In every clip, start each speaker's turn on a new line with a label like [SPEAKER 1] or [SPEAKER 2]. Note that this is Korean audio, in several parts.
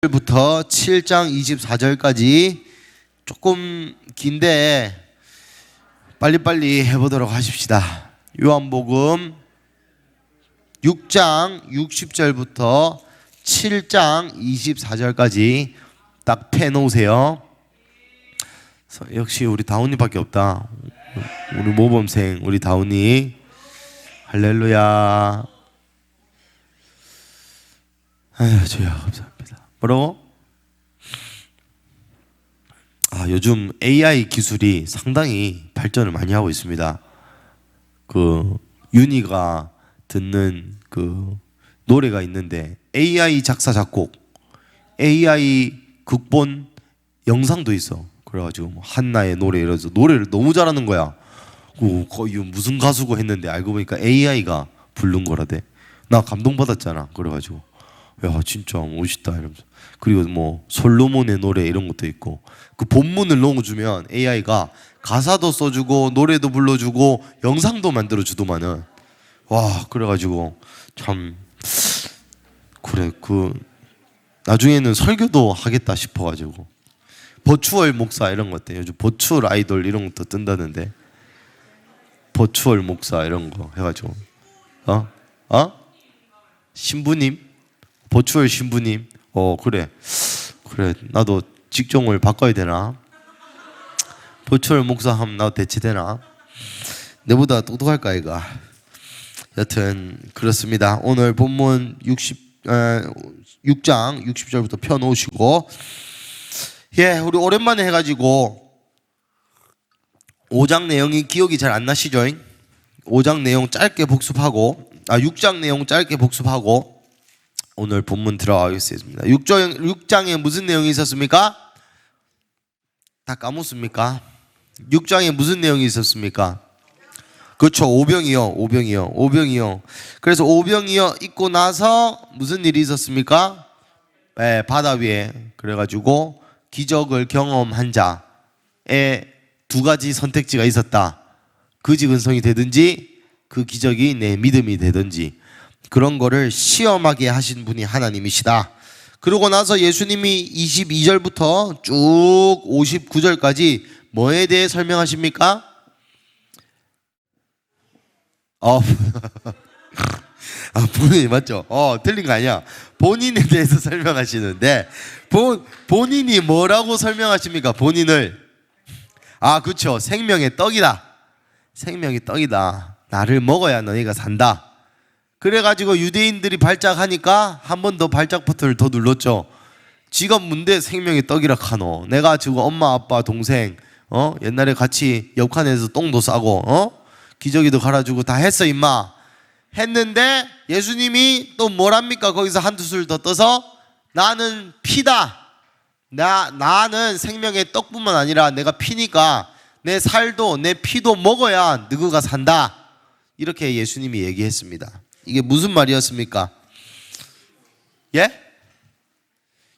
[SPEAKER 1] 부터 7장 24절까지 조금 긴데 빨리빨리 해보도록 하십시다. 요한복음 6장 60절부터 7장 24절까지 딱 펴놓으세요. 역시 우리 다운이밖에 없다. 우리 모범생 우리 다운이 할렐루야. 아유 주여 감사합니다. 뭐라고? 요즘 AI 기술이 상당히 발전을 많이 하고 있습니다. 그 윤희가 듣는 그 노래가 있는데 AI 작사 작곡, AI 극본 영상도 있어. 그래가지고 한나의 노래 이래서 노래를 너무 잘하는 거야. 거의 무슨 가수고 했는데 알고 보니까 AI가 부른 거라대. 나 감동받았잖아. 그래가지고 야 진짜 멋있다 이러면서. 그리고 뭐 솔로몬의 노래 이런 것도 있고 그 본문을 넣어주면 AI가 가사도 써주고 노래도 불러주고 영상도 만들어주더만은. 와 그래가지고 참 그래 그 나중에는 설교도 하겠다 싶어가지고 버추얼 목사 이런 것들 요즘 버추얼 아이돌 이런 것도 뜬다는데 버추얼 목사 이런 거 해가지고 신부님 버추얼 신부님 그래 나도 직종을 바꿔야 되나? 버추얼 목사 하면 나도 대체되나? 내보다 똑똑할까 이가. 여튼 그렇습니다. 오늘 본문 6장 60절부터 펴놓으시고 우리 오랜만에 해가지고 5장 내용이 기억이 잘 안 나시죠? 5장 내용 짧게 복습하고 6장 내용 짧게 복습하고 오늘 본문 들어가겠습니다. 6장에 무슨 내용이 있었습니까? 다 까먹습니까? 6장에 무슨 내용이 있었습니까? 그렇죠. 오병이요. 그래서 오병이어 있고 나서 무슨 일이 있었습니까? 바다 위에 그래가지고 기적을 경험한 자의 두 가지 선택지가 있었다. 그 지근성이 되든지 그 기적이 내 믿음이 되든지 그런 거를 시험하게 하신 분이 하나님이시다. 그러고 나서 예수님이 22절부터 쭉 59절까지 뭐에 대해 설명하십니까? 본인이 맞죠? 틀린 거 아니야. 본인에 대해서 설명하시는데 본인이 뭐라고 설명하십니까? 본인을 그렇죠. 생명의 떡이다. 생명의 떡이다. 나를 먹어야 너희가 산다. 그래가지고 유대인들이 발작하니까 한 번 더 발작 버튼을 더 눌렀죠. 지가 뭔데 생명의 떡이라 카노. 내가 지금 엄마 아빠 동생 옛날에 같이 옆칸에서 똥도 싸고 기저귀도 갈아주고 다 했어 임마. 했는데 예수님이 또 뭐랍니까? 거기서 한두 술 더 떠서 나는 피다. 나는 생명의 떡뿐만 아니라 내가 피니까 내 살도 내 피도 먹어야 너희가 산다. 이렇게 예수님이 얘기했습니다. 이게 무슨 말이었습니까?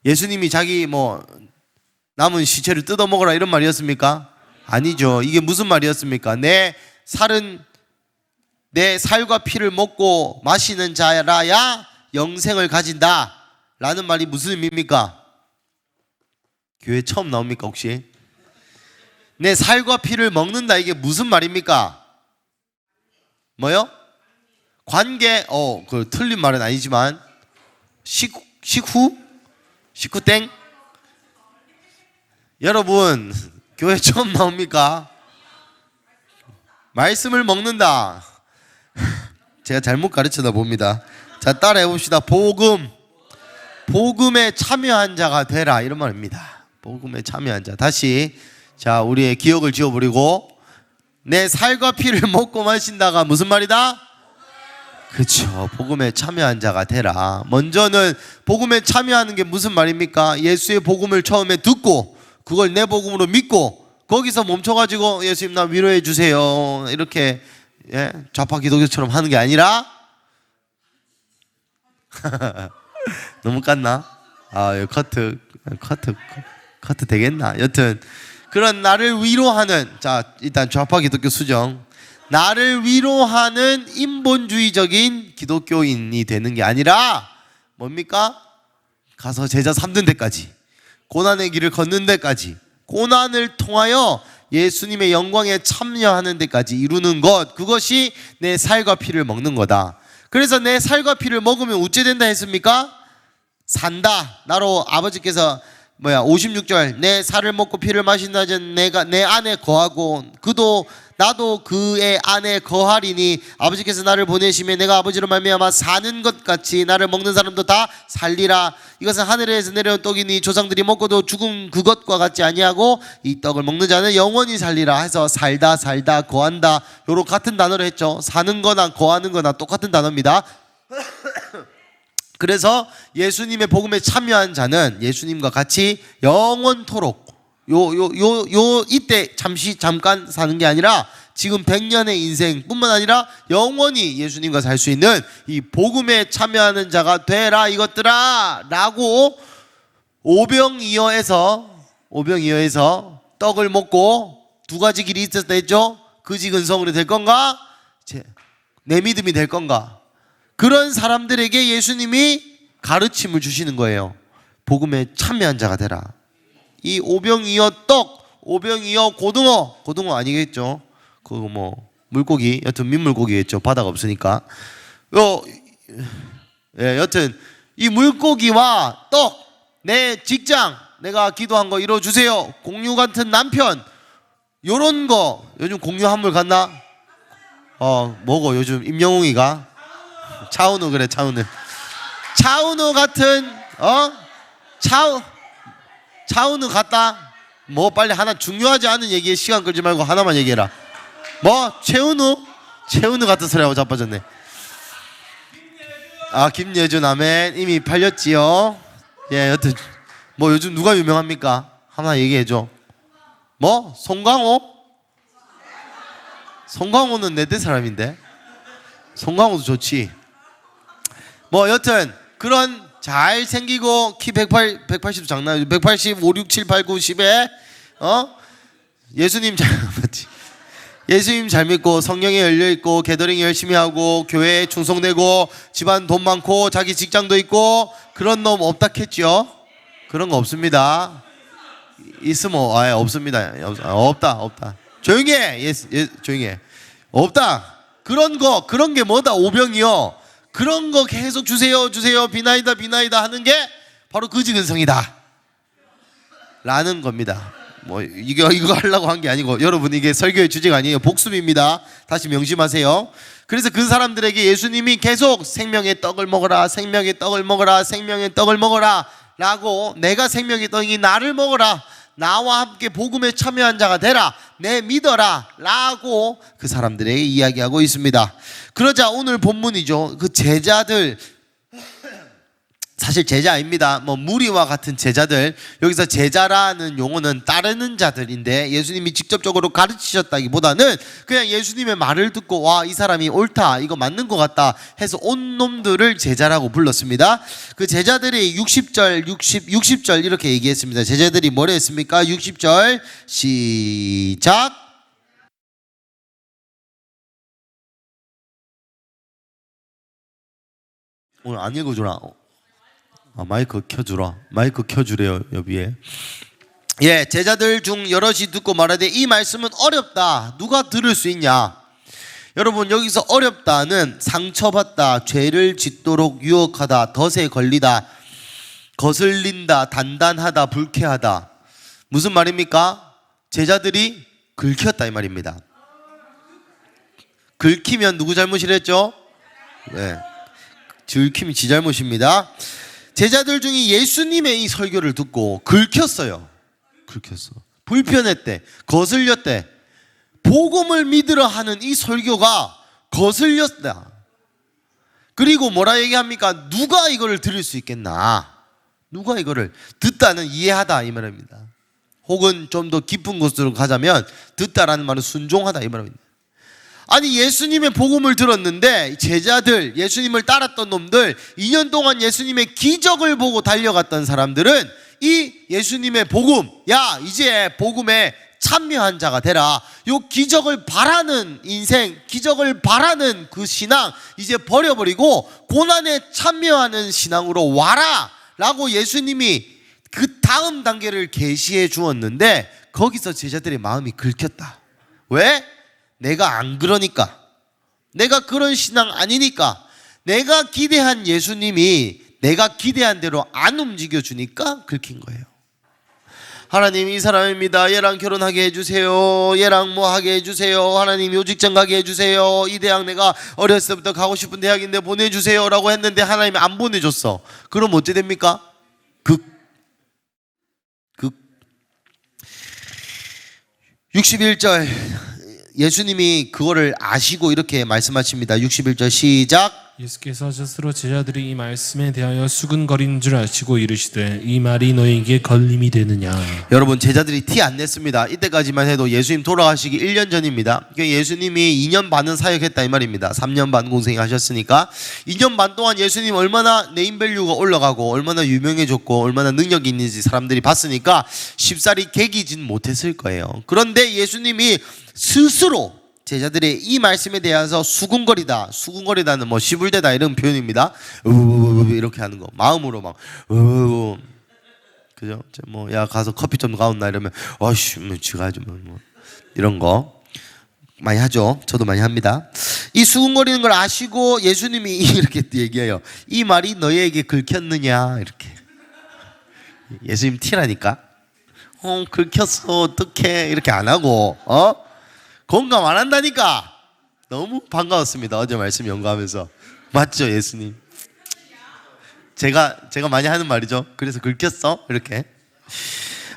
[SPEAKER 1] 예수님이 자기 남은 시체를 뜯어 먹어라 이런 말이었습니까? 아니죠. 이게 무슨 말이었습니까? 내 살과 피를 먹고 마시는 자라야 영생을 가진다 라는 말이 무슨 의미입니까? 교회 처음 나옵니까 혹시? 내 살과 피를 먹는다 이게 무슨 말입니까? 뭐요? 관계 그 틀린 말은 아니지만 식후땡 여러분 교회 처음 나옵니까? 말씀을 먹는다. 제가 잘못 가르쳐다 봅니다. 자 따라해 봅시다. 복음에 참여한 자가 되라 이런 말입니다. 복음에 참여한 자. 다시 자 우리의 기억을 지워버리고 내 살과 피를 먹고 마신다가 무슨 말이다? 그렇죠. 복음에 참여한 자가 되라. 먼저는 복음에 참여하는 게 무슨 말입니까? 예수의 복음을 처음에 듣고 그걸 내 복음으로 믿고 거기서 멈춰가지고 예수님 나 위로해 주세요 이렇게 좌파 기독교처럼 하는 게 아니라 너무 깠나? 커트 되겠나? 여튼 그런 나를 위로하는 일단 좌파 기독교 수정 나를 위로하는 인본주의적인 기독교인이 되는 게 아니라 뭡니까? 가서 제자 삼는 데까지, 고난의 길을 걷는 데까지, 고난을 통하여 예수님의 영광에 참여하는 데까지 이루는 것, 그것이 내 살과 피를 먹는 거다. 그래서 내 살과 피를 먹으면 어째 된다 했습니까? 산다. 나로 아버지께서 56절 내 살을 먹고 피를 마신다 전 내가 내 안에 거하고 그도 나도 그의 안에 거하리니 아버지께서 나를 보내시면 내가 아버지로 말미암아 사는 것 같이 나를 먹는 사람도 다 살리라. 이것은 하늘에서 내려온 떡이니 조상들이 먹고도 죽은 그것과 같지 아니하고 이 떡을 먹는 자는 영원히 살리라 해서 살다 거한다 요런 같은 단어로 했죠. 사는 거나 거하는 거나 똑같은 단어입니다. 그래서 예수님의 복음에 참여한 자는 예수님과 같이 영원토록 이때 잠깐 사는 게 아니라 지금 100년의 인생뿐만 아니라 영원히 예수님과 살 수 있는 이 복음에 참여하는 자가 되라 이것들아 라고 오병이어에서 떡을 먹고 두 가지 길이 있었다 했죠. 그지 근성으로 될 건가? 내 믿음이 될 건가? 그런 사람들에게 예수님이 가르침을 주시는 거예요. 복음에 참여한 자가 되라. 이 오병이어 떡, 오병이어 고등어 아니겠죠? 그거 물고기, 여튼 민물고기겠죠. 바다가 없으니까. 여튼 이 물고기와 떡, 내 직장, 내가 기도한 거 이뤄주세요. 공유 같은 남편, 요런 거 요즘 공유 한물 갔나? 뭐고 요즘 임영웅이가 차은우 그래 차은우 같은 차은우 같다. 뭐 빨리 하나 중요하지 않은 얘기에 시간 끌지 말고 하나만 얘기해라. 최은우 같은 소리하고 자빠졌네. 김예준 아멘. 이미 팔렸지요. 예, 여튼 요즘 누가 유명합니까? 하나 얘기해줘. 송강호는 내 대 사람인데. 송강호도 좋지. 여튼 그런 잘생기고 키 180도 장난 180, 5, 6, 7, 8, 9, 10에 예수님 잘 믿고 성령에 열려있고 게더링 열심히 하고 교회에 충성되고 집안 돈 많고 자기 직장도 있고 그런 놈 없다 했죠? 그런 거 없습니다. 있으면 없습니다. 없다. 조용히 해. 조용히 해. 없다. 그런 게 뭐다? 오병이요. 그런 거 계속 주세요 비나이다 하는 게 바로 그지근성이다 라는 겁니다. 이거 하려고 한 게 아니고 여러분 이게 설교의 주제가 아니에요. 복습입니다. 다시 명심하세요. 그래서 그 사람들에게 예수님이 계속 생명의 떡을 먹어라 라고 내가 생명의 떡이 나를 먹어라 나와 함께 복음에 참여한 자가 되라 내 믿어라 라고 그 사람들에게 이야기하고 있습니다. 그러자 오늘 본문이죠. 그 제자들 사실 제자 아닙니다. 무리와 같은 제자들. 여기서 제자라는 용어는 따르는 자들인데 예수님이 직접적으로 가르치셨다기보다는 그냥 예수님의 말을 듣고 이 사람이 옳다 이거 맞는 것 같다 해서 온 놈들을 제자라고 불렀습니다. 그 제자들이 60절 이렇게 얘기했습니다. 제자들이 뭐라 했습니까? 60절 시작. 오늘 안 읽어주라. 마이크 켜주래요 여비에. 예, 제자들 중 여럿이 듣고 말하되 이 말씀은 어렵다 누가 들을 수 있냐. 여러분 여기서 어렵다는 상처받다, 죄를 짓도록 유혹하다, 덫에 걸리다, 거슬린다, 단단하다, 불쾌하다. 무슨 말입니까? 제자들이 긁혔다 이 말입니다. 긁히면 누구 잘못이랬죠? 네, 긁힘이 지 잘못입니다. 제자들 중에 예수님의 이 설교를 듣고 긁혔어. 불편했대. 거슬렸대. 복음을 믿으러 하는 이 설교가 거슬렸다. 그리고 뭐라 얘기합니까? 누가 이거를 들을 수 있겠나? 누가 이거를 듣다는 이해하다 이 말입니다. 혹은 좀 더 깊은 곳으로 가자면 듣다라는 말은 순종하다 이 말입니다. 아니 예수님의 복음을 들었는데 제자들, 예수님을 따랐던 놈들, 2년 동안 예수님의 기적을 보고 달려갔던 사람들은 이 예수님의 복음, 야 이제 복음에 참여한 자가 되라, 요 기적을 바라는 인생, 기적을 바라는 그 신앙 이제 버려버리고 고난에 참여하는 신앙으로 와라 라고 예수님이 그 다음 단계를 계시해 주었는데 거기서 제자들의 마음이 긁혔다. 왜? 내가 안 그러니까, 내가 그런 신앙 아니니까, 내가 기대한 예수님이 내가 기대한 대로 안 움직여주니까 긁힌 거예요. 하나님, 이 사람입니다. 얘랑 결혼하게 해주세요. 얘랑 뭐 하게 해주세요. 하나님, 요 직장 가게 해주세요. 이 대학 내가 어렸을 때부터 가고 싶은 대학인데 보내주세요 라고 했는데 하나님이 안 보내줬어. 그럼 어째 됩니까? 61절 예수님이 그거를 아시고 이렇게 말씀하십니다. 61절 시작.
[SPEAKER 2] 예수께서 스스로 제자들이 이 말씀에 대하여 수근거리는 줄 아시고 이르시되 이 말이 너에게 걸림이 되느냐.
[SPEAKER 1] 여러분, 제자들이 티 안 냈습니다. 이때까지만 해도 예수님 돌아가시기 1년 전입니다. 예수님이 2년 반은 사역했다 이 말입니다. 3년 반 공생하셨으니까 2년 반 동안 예수님 얼마나 네임밸류가 올라가고 얼마나 유명해졌고 얼마나 능력이 있는지 사람들이 봤으니까 쉽사리 개기진 못했을 거예요. 그런데 예수님이 스스로 제자들의 이 말씀에 대해서 수군거리다는 뭐 시불대다 이런 표현입니다. 이렇게 하는 거, 마음으로 막 그죠? 뭐 야 가서 커피 좀 가온나 이러면 어씨 뭐 지가 좀 뭐 이런 거 많이 하죠. 저도 많이 합니다. 이 수군거리는 걸 아시고 예수님이 이렇게 얘기해요. 이 말이 너희에게 긁혔느냐 이렇게. 예수님 티라니까. 긁혔어 어떡해 이렇게 안 하고 공감 안 한다니까. 너무 반가웠습니다. 어제 말씀 연구하면서. 맞죠 예수님? 제가 많이 하는 말이죠. 그래서 긁혔어 이렇게.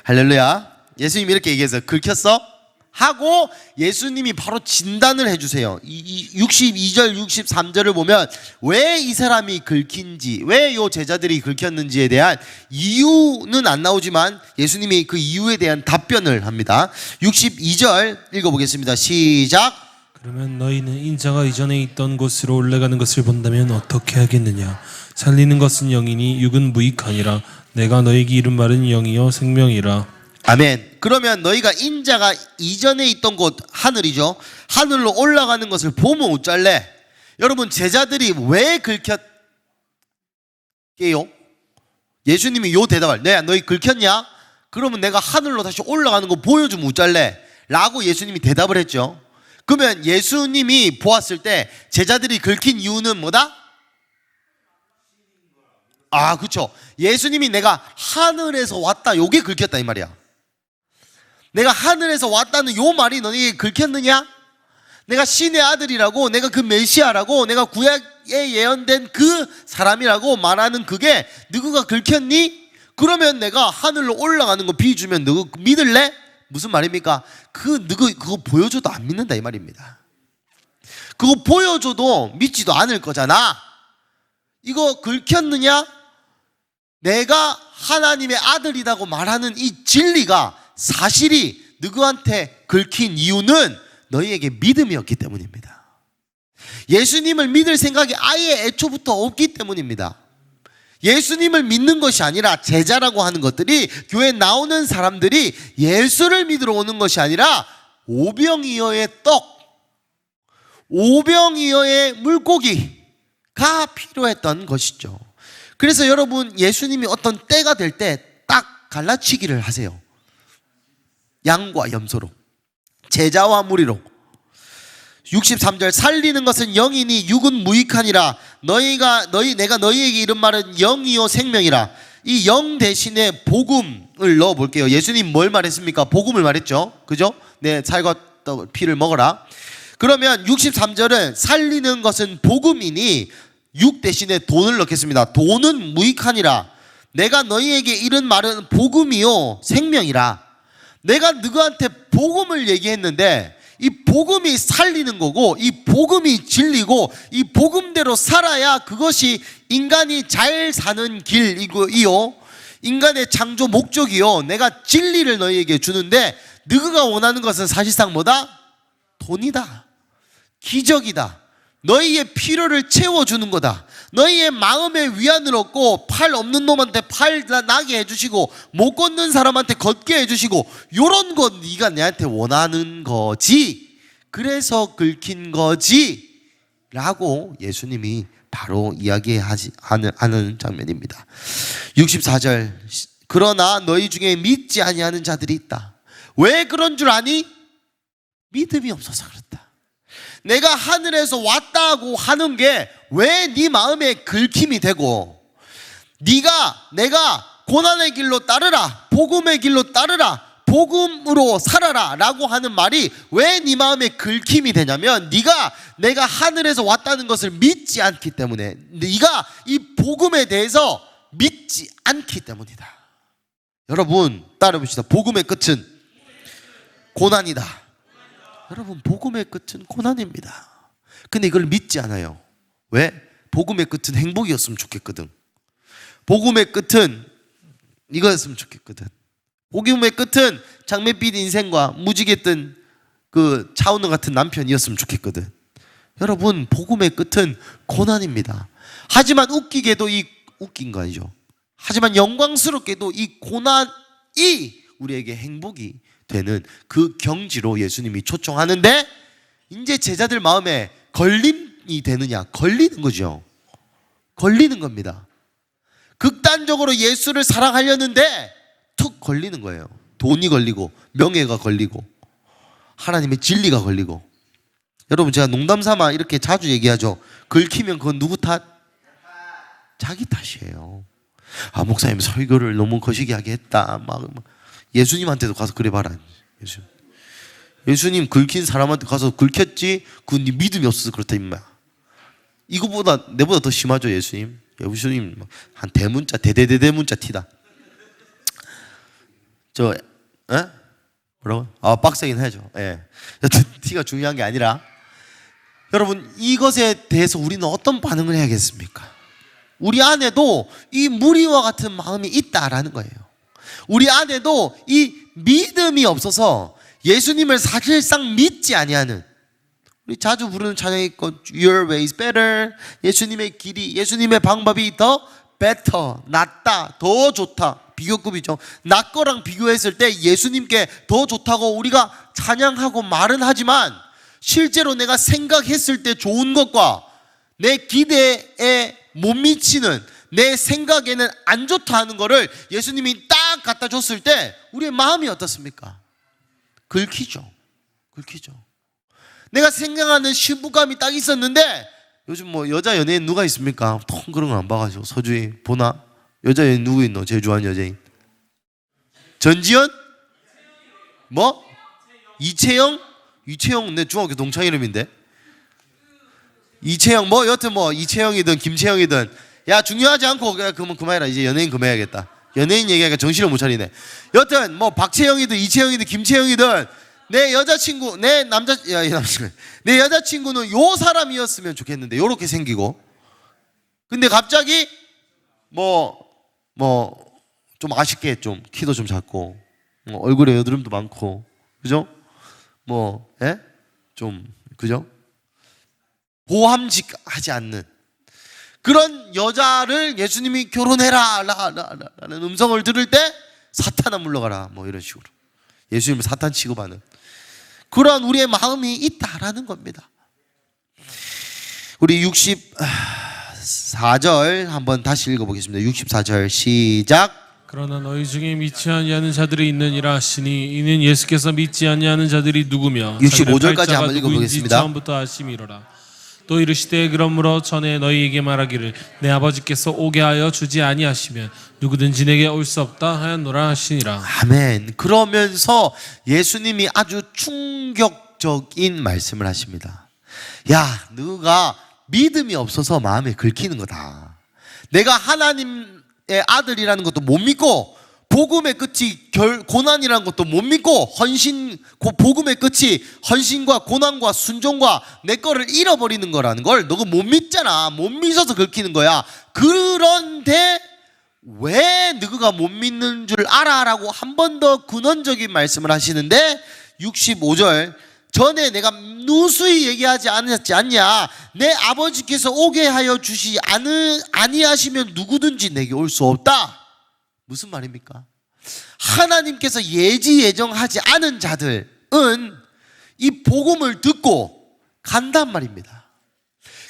[SPEAKER 1] 할렐루야. 예수님이 이렇게 얘기해서 긁혔어? 하고 예수님이 바로 진단을 해주세요. 62절 63절을 보면 왜 이 사람이 긁힌지, 왜 이 제자들이 긁혔는지에 대한 이유는 안 나오지만 예수님이 그 이유에 대한 답변을 합니다. 62절 읽어보겠습니다. 시작.
[SPEAKER 2] 그러면 너희는 인자가 이전에 있던 곳으로 올라가는 것을 본다면 어떻게 하겠느냐. 살리는 것은 영이니 육은 무익하니라. 내가 너에게 이른 말은 영이요 생명이라.
[SPEAKER 1] 아멘. 그러면 너희가 인자가 이전에 있던 곳 하늘이죠. 하늘로 올라가는 것을 보면 어쩔래? 여러분, 제자들이 왜 긁혔게요? 예수님이 요 대답을, 너희 긁혔냐? 그러면 내가 하늘로 다시 올라가는 거 보여주면 어쩔래? 라고 예수님이 대답을 했죠. 그러면 예수님이 보았을 때 제자들이 긁힌 이유는 뭐다? 그쵸. 예수님이 내가 하늘에서 왔다, 요게 긁혔다 이 말이야. 내가 하늘에서 왔다는 요 말이 너희에게 긁혔느냐? 내가 신의 아들이라고, 내가 그 메시아라고, 내가 구약에 예언된 그 사람이라고 말하는 그게 너희가 긁혔니? 그러면 내가 하늘로 올라가는 거 비주면 너희 믿을래? 무슨 말입니까? 너희 그거 보여줘도 안 믿는다 이 말입니다. 그거 보여줘도 믿지도 않을 거잖아. 이거 긁혔느냐? 내가 하나님의 아들이라고 말하는 이 진리가 사실이 너희한테 긁힌 이유는 너희에게 믿음이었기 때문입니다. 예수님을 믿을 생각이 아예 애초부터 없기 때문입니다. 예수님을 믿는 것이 아니라 제자라고 하는 것들이, 교회에 나오는 사람들이 예수를 믿으러 오는 것이 아니라 오병이어의 떡, 오병이어의 물고기가 필요했던 것이죠. 그래서 여러분, 예수님이 어떤 때가 될 때 딱 갈라치기를 하세요. 양과 염소로, 제자와 무리로. 63절 살리는 것은 영이니 육은 무익하니라. 내가 너희에게 이른 말은 영이요 생명이라. 이 영 대신에 복음을 넣어 볼게요. 예수님 뭘 말했습니까? 복음을 말했죠. 그죠? 내 살과 피를 먹어라. 그러면 63절은 살리는 것은 복음이니 육 대신에 돈을 넣겠습니다. 돈은 무익하니라. 내가 너희에게 이른 말은 복음이요 생명이라. 내가 너희한테 복음을 얘기했는데 이 복음이 살리는 거고, 이 복음이 진리고, 이 복음대로 살아야 그것이 인간이 잘 사는 길이요, 인간의 창조 목적이요, 내가 진리를 너희에게 주는데 너희가 원하는 것은 사실상 뭐다? 돈이다, 기적이다, 너희의 필요를 채워주는 거다. 너희의 마음의 위안을 얻고 팔 없는 놈한테 팔 나게 해주시고 못 걷는 사람한테 걷게 해주시고, 요런 거 네가 내한테 원하는 거지, 그래서 긁힌 거지 라고 예수님이 바로 이야기하는 장면입니다. 64절 그러나 너희 중에 믿지 아니하는 자들이 있다. 왜 그런 줄 아니? 믿음이 없어서 그렇다. 내가 하늘에서 왔다고 하는 게 왜 네 마음에 긁힘이 되고 내가 고난의 길로 따르라 복음의 길로 따르라 복음으로 살아라 라고 하는 말이 왜 네 마음에 긁힘이 되냐면 내가 하늘에서 왔다는 것을 믿지 않기 때문에 네가 이 복음에 대해서 믿지 않기 때문이다. 여러분 따라해봅시다. 복음의 끝은 고난이다. 여러분 복음의 끝은 고난입니다. 근데 이걸 믿지 않아요. 왜? 복음의 끝은 행복이었으면 좋겠거든. 복음의 끝은 이거였으면 좋겠거든. 복음의 끝은 장밋빛 인생과 무지개뜬 그 차은우 같은 남편이었으면 좋겠거든. 여러분 복음의 끝은 고난입니다. 하지만 웃긴 거 아니죠. 하지만 영광스럽게도 이 고난이 우리에게 행복이 되는 그 경지로 예수님이 초청하는데 이제 제자들 마음에 걸림이 되느냐? 걸리는 거죠. 걸리는 겁니다. 극단적으로 예수를 사랑하려는데 툭 걸리는 거예요. 돈이 걸리고 명예가 걸리고 하나님의 진리가 걸리고. 여러분 제가 농담삼아 이렇게 자주 얘기하죠. 긁히면 그건 누구 탓? 자기 탓이에요. 아 목사님 설교를 너무 거시기하게 했다. 막 예수님한테도 가서 그래 봐라. 예수님 긁힌 사람한테 가서 긁혔지. 그건 네 믿음이 없어서 그렇다 임마. 이거보다 내보다 더 심하죠 예수님. 예수님 한 대문자 대대대문자 티다. 뭐라고? 빡세긴 하죠. 예. 여튼 티가 중요한 게 아니라 여러분 이것에 대해서 우리는 어떤 반응을 해야겠습니까? 우리 안에도 이 무리와 같은 마음이 있다라는 거예요. 우리 안에도 이 믿음이 없어서 예수님을 사실상 믿지 아니하는, 우리 자주 부르는 찬양이 있고 Your way is better, 예수님의 길이, 예수님의 방법이 더 better, 낫다, 더 좋다, 비교급이죠. 나 거랑 비교했을 때 예수님께 더 좋다고 우리가 찬양하고 말은 하지만 실제로 내가 생각했을 때 좋은 것과 내 기대에 못 미치는, 내 생각에는 안 좋다 하는 거를 예수님이 딱 갖다 줬을 때 우리의 마음이 어떻습니까? 긁히죠. 내가 생각하는 신부감이 딱 있었는데 요즘 뭐 여자 연예인 누가 있습니까? 통 그런 거 안 봐가지고. 서주희 보나? 여자 연예인 누구 있노? 제일 좋아하는 여자인 전지현? 뭐? 이채영 내 중학교 동창 이름인데. 이채영 뭐 여튼 뭐 이채영이든 김채영이든 야 중요하지 않고 그러면 그만해라. 이제 연예인 그만해야겠다. 연예인 얘기하니까 정신을 못 차리네. 여튼 뭐 박채영이든 이채영이든 김채영이든 내 여자친구 내 여자친구는 요 사람이었으면 좋겠는데 요렇게 생기고, 근데 갑자기 뭐 좀 아쉽게 좀 키도 좀 작고 얼굴에 여드름도 많고 그죠? 좀 그죠? 보함직하지 않는 그런 여자를 예수님이 결혼해라 라는 음성을 들을 때 사탄아 물러가라 뭐 이런 식으로 예수님을 사탄 취급하는 그런 우리의 마음이 있다라는 겁니다. 우리 64절 한번 다시 읽어보겠습니다. 64절 시작.
[SPEAKER 2] 그러나 너희 중에 믿지 아니하는 자들이 있느니라 하시니 이는 예수께서 믿지 아니하는 자들이 누구며
[SPEAKER 1] 65절까지 한번 읽어보겠습니다.
[SPEAKER 2] 처음부터 아심이로라. 또 이르시되 그러므로 전에 너희에게 말하기를 내 아버지께서 오게 하여 주지 아니하시면 누구든지 내게 올 수 없다 하였노라 하시니라.
[SPEAKER 1] 아멘. 그러면서 예수님이 아주 충격적인 말씀을 하십니다. 야, 너가 믿음이 없어서 마음에 긁히는 거다. 내가 하나님의 아들이라는 것도 못 믿고 복음의 끝이 고난이라는 것도 못 믿고 복음의 끝이 헌신과 고난과 순종과 내 거를 잃어버리는 거라는 걸 너가 못 믿잖아. 못 믿어서 긁히는 거야. 그런데 왜 너가 못 믿는 줄 알아라고 한 번 더 근원적인 말씀을 하시는데 65절 전에 내가 누수히 얘기하지 않았지 않냐. 내 아버지께서 오게 하여 주시 아니하시면 누구든지 내게 올 수 없다. 무슨 말입니까? 하나님께서 예정하지 않은 자들은 이 복음을 듣고 간단 말입니다.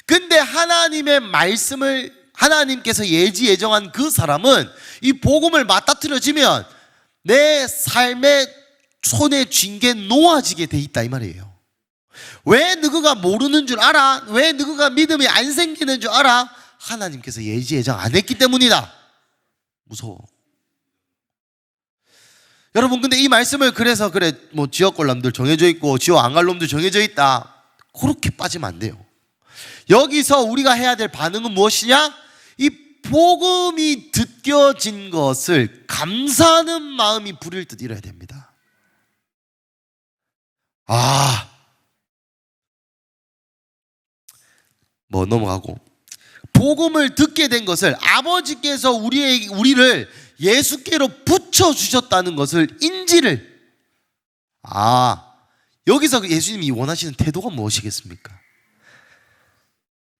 [SPEAKER 1] 근데 하나님의 말씀을 하나님께서 예정한 그 사람은 이 복음을 맞닥뜨려지면 내 삶의 손에 쥔 게 놓아지게 돼 있다 이 말이에요. 왜 너희가 모르는 줄 알아? 왜 너희가 믿음이 안 생기는 줄 알아? 하나님께서 예정 안 했기 때문이다. 무서워. 여러분, 근데 이 말씀을 그래서 뭐 지옥골람들 정해져 있고 지옥 안 갈 놈들 정해져 있다, 그렇게 빠지면 안 돼요. 여기서 우리가 해야 될 반응은 무엇이냐? 이 복음이 듣겨진 것을 감사하는 마음이 불일 듯 이뤄야 됩니다. 뭐 넘어가고, 복음을 듣게 된 것을 아버지께서 우리를 예수께로 붙여주셨다는 것을 인지를, 여기서 예수님이 원하시는 태도가 무엇이겠습니까?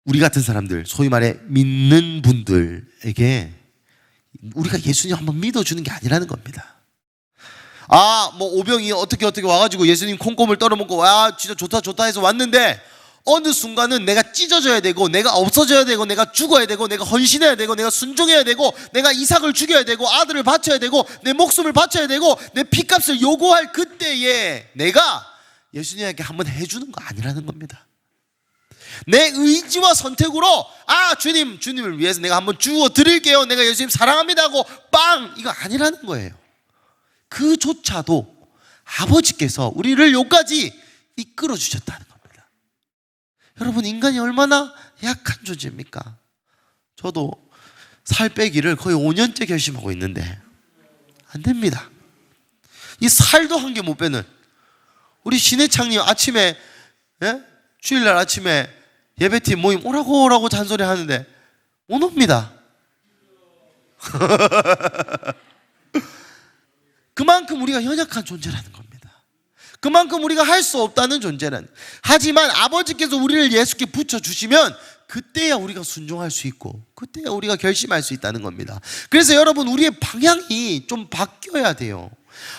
[SPEAKER 1] 우리 같은 사람들, 소위 말해 믿는 분들에게 우리가 예수님 한번 믿어주는 게 아니라는 겁니다. 뭐 오병이 어떻게 와가지고 예수님 콩고물 떨어먹고 진짜 좋다 해서 왔는데 어느 순간은 내가 찢어져야 되고, 내가 없어져야 되고, 내가 죽어야 되고, 내가 헌신해야 되고, 내가 순종해야 되고, 내가 이삭을 죽여야 되고, 아들을 바쳐야 되고, 내 목숨을 바쳐야 되고, 내 피값을 요구할 그때에 내가 예수님에게 한번 해주는 거 아니라는 겁니다. 내 의지와 선택으로 주님을 위해서 내가 한번 주어 드릴게요, 내가 예수님 사랑합니다 하고 이거 아니라는 거예요. 그조차도 아버지께서 우리를 여기까지 이끌어 주셨다는 겁니다. 여러분, 인간이 얼마나 약한 존재입니까? 저도 살 빼기를 거의 5년째 결심하고 있는데 안 됩니다. 이 살도 한 개 못 빼는 우리 신해창님, 아침에 주일날 아침에 예배팀 모임 오라고 잔소리 하는데 못 옵니다. 그만큼 우리가 연약한 존재라는 겁니다. 그만큼 우리가 할 수 없다는 존재는. 하지만 아버지께서 우리를 예수께 붙여주시면 그때야 우리가 순종할 수 있고, 그때야 우리가 결심할 수 있다는 겁니다. 그래서 여러분, 우리의 방향이 좀 바뀌어야 돼요.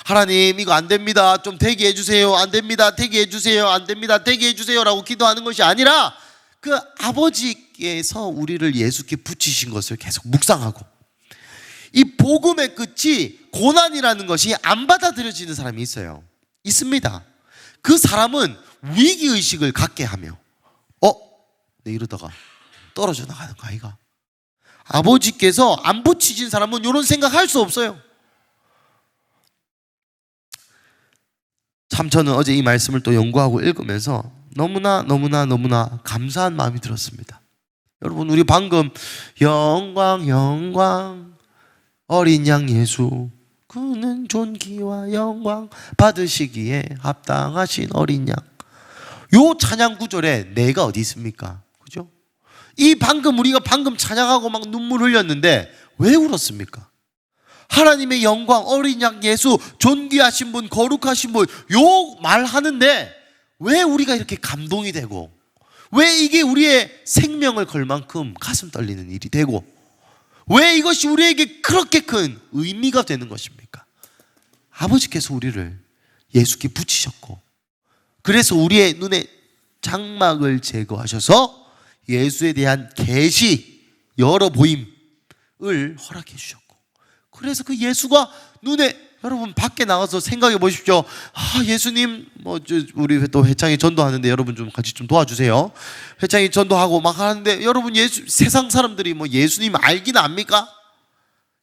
[SPEAKER 1] 하나님, 이거 안 됩니다, 좀 되게 해주세요, 안 됩니다, 되게 해주세요, 안 됩니다, 되게 해주세요 라고 기도하는 것이 아니라 그 아버지께서 우리를 예수께 붙이신 것을 계속 묵상하고, 이 복음의 끝이 고난이라는 것이 안 받아들여지는 사람이 있습니다. 그 사람은 위기의식을 갖게 하며 내 이러다가 떨어져 나가는 거 아이가? 아버지께서 안 붙이신 사람은 이런 생각 할 수 없어요. 참 저는 어제 이 말씀을 또 연구하고 읽으면서 너무나 감사한 마음이 들었습니다. 여러분, 우리 방금 영광 어린 양 예수, 그는 존귀와 영광 받으시기에 합당하신 어린 양, 요 찬양 구절에 내가 어디 있습니까? 그죠? 우리가 방금 찬양하고 막 눈물 흘렸는데 왜 울었습니까? 하나님의 영광, 어린 양 예수, 존귀하신 분, 거룩하신 분, 요 말하는데 왜 우리가 이렇게 감동이 되고, 왜 이게 우리의 생명을 걸 만큼 가슴 떨리는 일이 되고, 왜 이것이 우리에게 그렇게 큰 의미가 되는 것입니까? 아버지께서 우리를 예수께 붙이셨고, 그래서 우리의 눈에 장막을 제거하셔서 예수에 대한 계시, 열어 보임을 허락해 주셨고, 그래서 그 예수가 눈에, 여러분 밖에 나가서 생각해 보십시오. 예수님, 우리 또 회창이 전도하는데 여러분 좀 같이 좀 도와주세요. 회창이 전도하고 막 하는데 여러분, 세상 사람들이 예수님 알긴 압니까?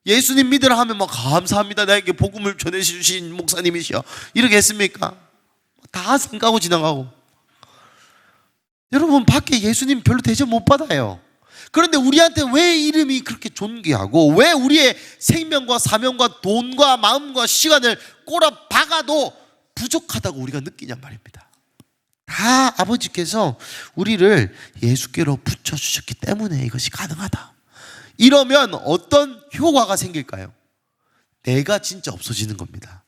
[SPEAKER 1] 예수님 믿으라 하면 감사합니다, 나에게 복음을 전해주신 목사님이시여, 이렇게 했습니까? 다 생각하고 지나가고. 여러분, 밖에 예수님 별로 대접 못 받아요. 그런데 우리한테 왜 이름이 그렇게 존귀하고, 왜 우리의 생명과 사명과 돈과 마음과 시간을 꼬라 박아도 부족하다고 우리가 느끼냔 말입니다. 다 아버지께서 우리를 예수께로 붙여주셨기 때문에 이것이 가능하다. 이러면 어떤 효과가 생길까요? 내가 진짜 없어지는 겁니다.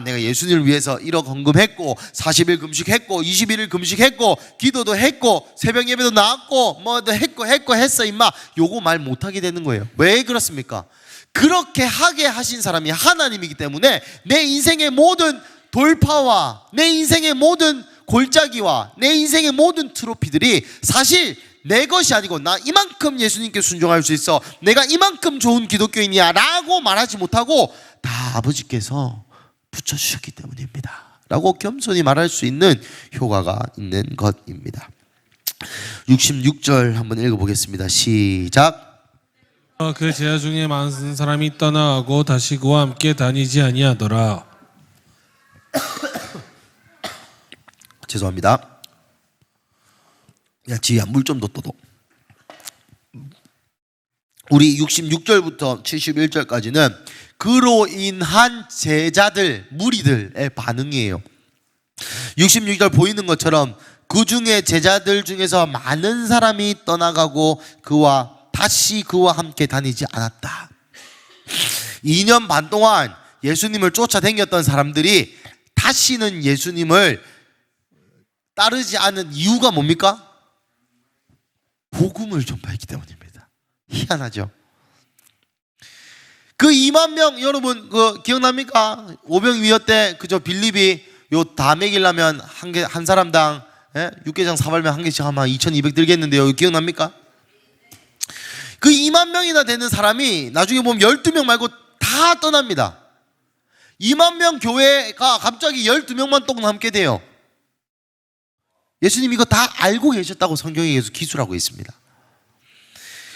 [SPEAKER 1] 내가 예수님을 위해서 1억 헌금했고, 40일 금식했고, 21일 금식했고, 기도도 했고, 새벽 예배도 나왔고, 뭐도 했어 임마, 요거 말 못하게 되는 거예요. 왜 그렇습니까? 그렇게 하게 하신 사람이 하나님이기 때문에 내 인생의 모든 돌파와 내 인생의 모든 골짜기와 내 인생의 모든 트로피들이 사실 내 것이 아니고 나 이만큼 예수님께 순종할 수 있어, 내가 이만큼 좋은 기독교인이야 라고 말하지 못하고 다 아버지께서 붙여주셨기 때문입니다 라고 겸손히 말할 수 있는 효과가 있는 것입니다. 66절 한번 읽어보겠습니다. 시작.
[SPEAKER 2] 그 제자 중에 많은 사람이 떠나가고 다시 그와 함께 다니지 아니하더라.
[SPEAKER 1] 죄송합니다. 야, 지희야, 물 좀 더 떠도. 우리 66절부터 71절까지는 그로 인한 제자들, 무리들의 반응이에요. 66절 보이는 것처럼 그 중에 제자들 중에서 많은 사람이 떠나가고 다시 그와 함께 다니지 않았다. 2년 반 동안 예수님을 쫓아다녔던 사람들이 다시는 예수님을 따르지 않은 이유가 뭡니까? 복음을 전파했기 때문입니다. 희한하죠? 그 2만 명 여러분 기억납니까? 오병이어 때 그저 빌립이 요 다 먹이려면 한 사람당 육개장 사발면 한 개씩 하면 2,200 들겠는데요. 기억납니까? 그 2만 명이나 되는 사람이 나중에 보면 12명 말고 다 떠납니다. 2만 명 교회가 갑자기 12명만 또 남게 돼요. 예수님 이거 다 알고 계셨다고 성경에 계속 기술하고 있습니다.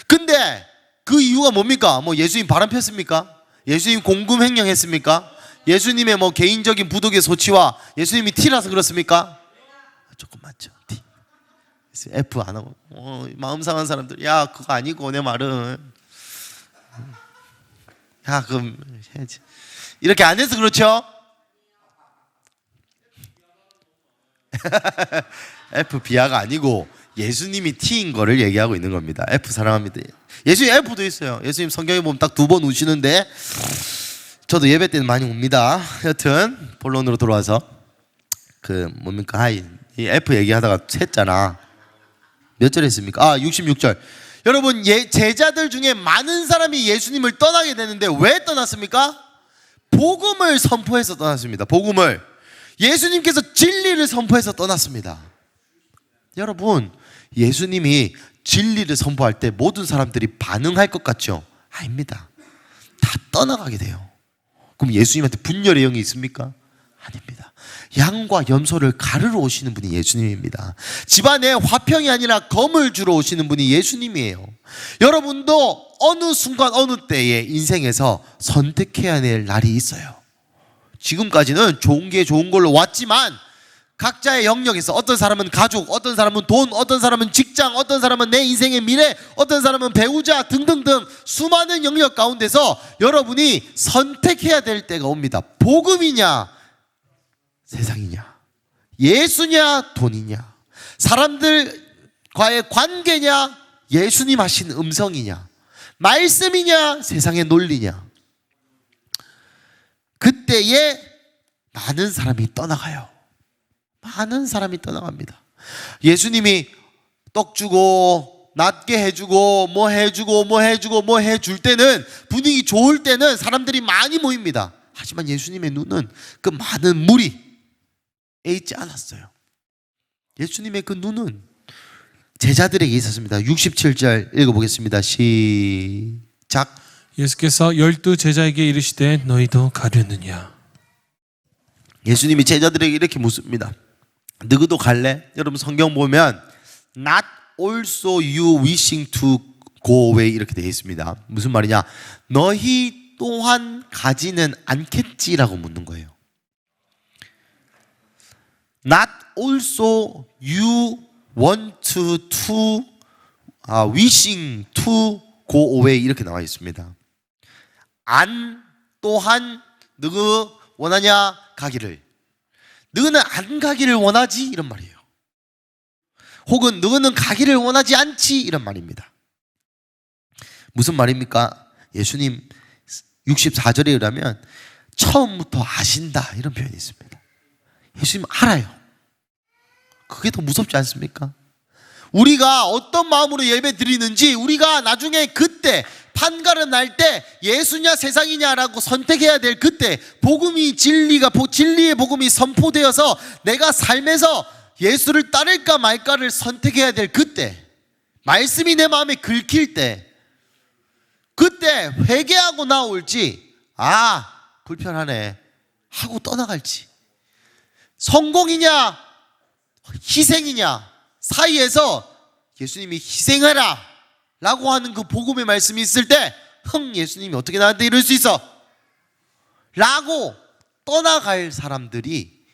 [SPEAKER 1] 근데 그 이유가 뭡니까? 뭐 예수님 바람 폈습니까? 예수님 공금 횡령했습니까? 예수님의 뭐 개인적인 부득의 소치와 예수님이 T라서 그렇습니까? 조금 맞죠. T. F 안 하고 마음 상한 사람들, 야 그거 아니고 내 말은 야 그럼 해야지 이렇게 안 해서 그렇죠? F 비하가 아니고 예수님이 T인 거를 얘기하고 있는 겁니다. F 사랑합니다. 예수님 F도 있어요. 예수님 성경에 보면 딱 2번 우시는데 저도 예배 때는 많이 웁니다. 여튼 본론으로 돌아와서 뭡니까? 이 F 얘기하다가 샜잖아. 몇 절 했습니까? 66절. 여러분 제자들 중에 많은 사람이 예수님을 떠나게 되는데 왜 떠났습니까? 복음을 선포해서 떠났습니다. 복음을. 예수님께서 진리를 선포해서 떠났습니다. 여러분 예수님이 진리를 선포할 때 모든 사람들이 반응할 것 같죠? 아닙니다. 다 떠나가게 돼요. 그럼 예수님한테 분열의 영이 있습니까? 아닙니다. 양과 염소를 가르러 오시는 분이 예수님입니다. 집안에 화평이 아니라 검을 주러 오시는 분이 예수님이에요. 여러분도 어느 순간 어느 때에 인생에서 선택해야 될 날이 있어요. 지금까지는 좋은 게 좋은 걸로 왔지만 각자의 영역에서 어떤 사람은 가족, 어떤 사람은 돈, 어떤 사람은 직장, 어떤 사람은 내 인생의 미래, 어떤 사람은 배우자 등등등 수많은 영역 가운데서 여러분이 선택해야 될 때가 옵니다. 복음이냐 세상이냐, 예수냐 돈이냐, 사람들과의 관계냐, 예수님 하신 음성이냐, 말씀이냐 세상의 논리냐. 그때에 많은 사람이 떠나가요. 많은 사람이 떠나갑니다. 예수님이 떡 주고 낫게 해주고 뭐 해주고 뭐 해주고 뭐 해줄 때는, 분위기 좋을 때는 사람들이 많이 모입니다. 하지만 예수님의 눈은 그 많은 무리에 있지 않았어요. 예수님의 그 눈은 제자들에게 있었습니다. 67절 읽어보겠습니다. 시작.
[SPEAKER 2] 예수께서 12 제자에게 이르시되 너희도 가려느냐.
[SPEAKER 1] 예수님이 제자들에게 이렇게 묻습니다. 너희도 갈래? 여러분 성경 보면 Not also you wishing to go away 이렇게 되어 있습니다. 무슨 말이냐? 너희 또한 가지는 않겠지라고 묻는 거예요. Not also you want to wishing to go away 이렇게 나와 있습니다. 안 또한 너희 원하냐 가기를, 너희는 안 가기를 원하지 이런 말이에요. 혹은 너희는 가기를 원하지 않지 이런 말입니다. 무슨 말입니까? 예수님 64절에 의하면 처음부터 아신다 이런 표현이 있습니다. 예수님 알아요. 그게 더 무섭지 않습니까? 우리가 어떤 마음으로 예배 드리는지, 우리가 나중에 그때 판가름 날 때 예수냐 세상이냐라고 선택해야 될 그때, 복음이 진리의 복음이 선포되어서 내가 삶에서 예수를 따를까 말까를 선택해야 될 그때 말씀이 내 마음에 긁힐 때, 그때 회개하고 나올지, 불편하네 하고 떠나갈지, 성공이냐 희생이냐 사이에서 예수님이 희생하라 라고 하는 그 복음의 말씀이 있을 때, 예수님이 어떻게 나한테 이럴 수 있어? 라고 떠나갈 사람들이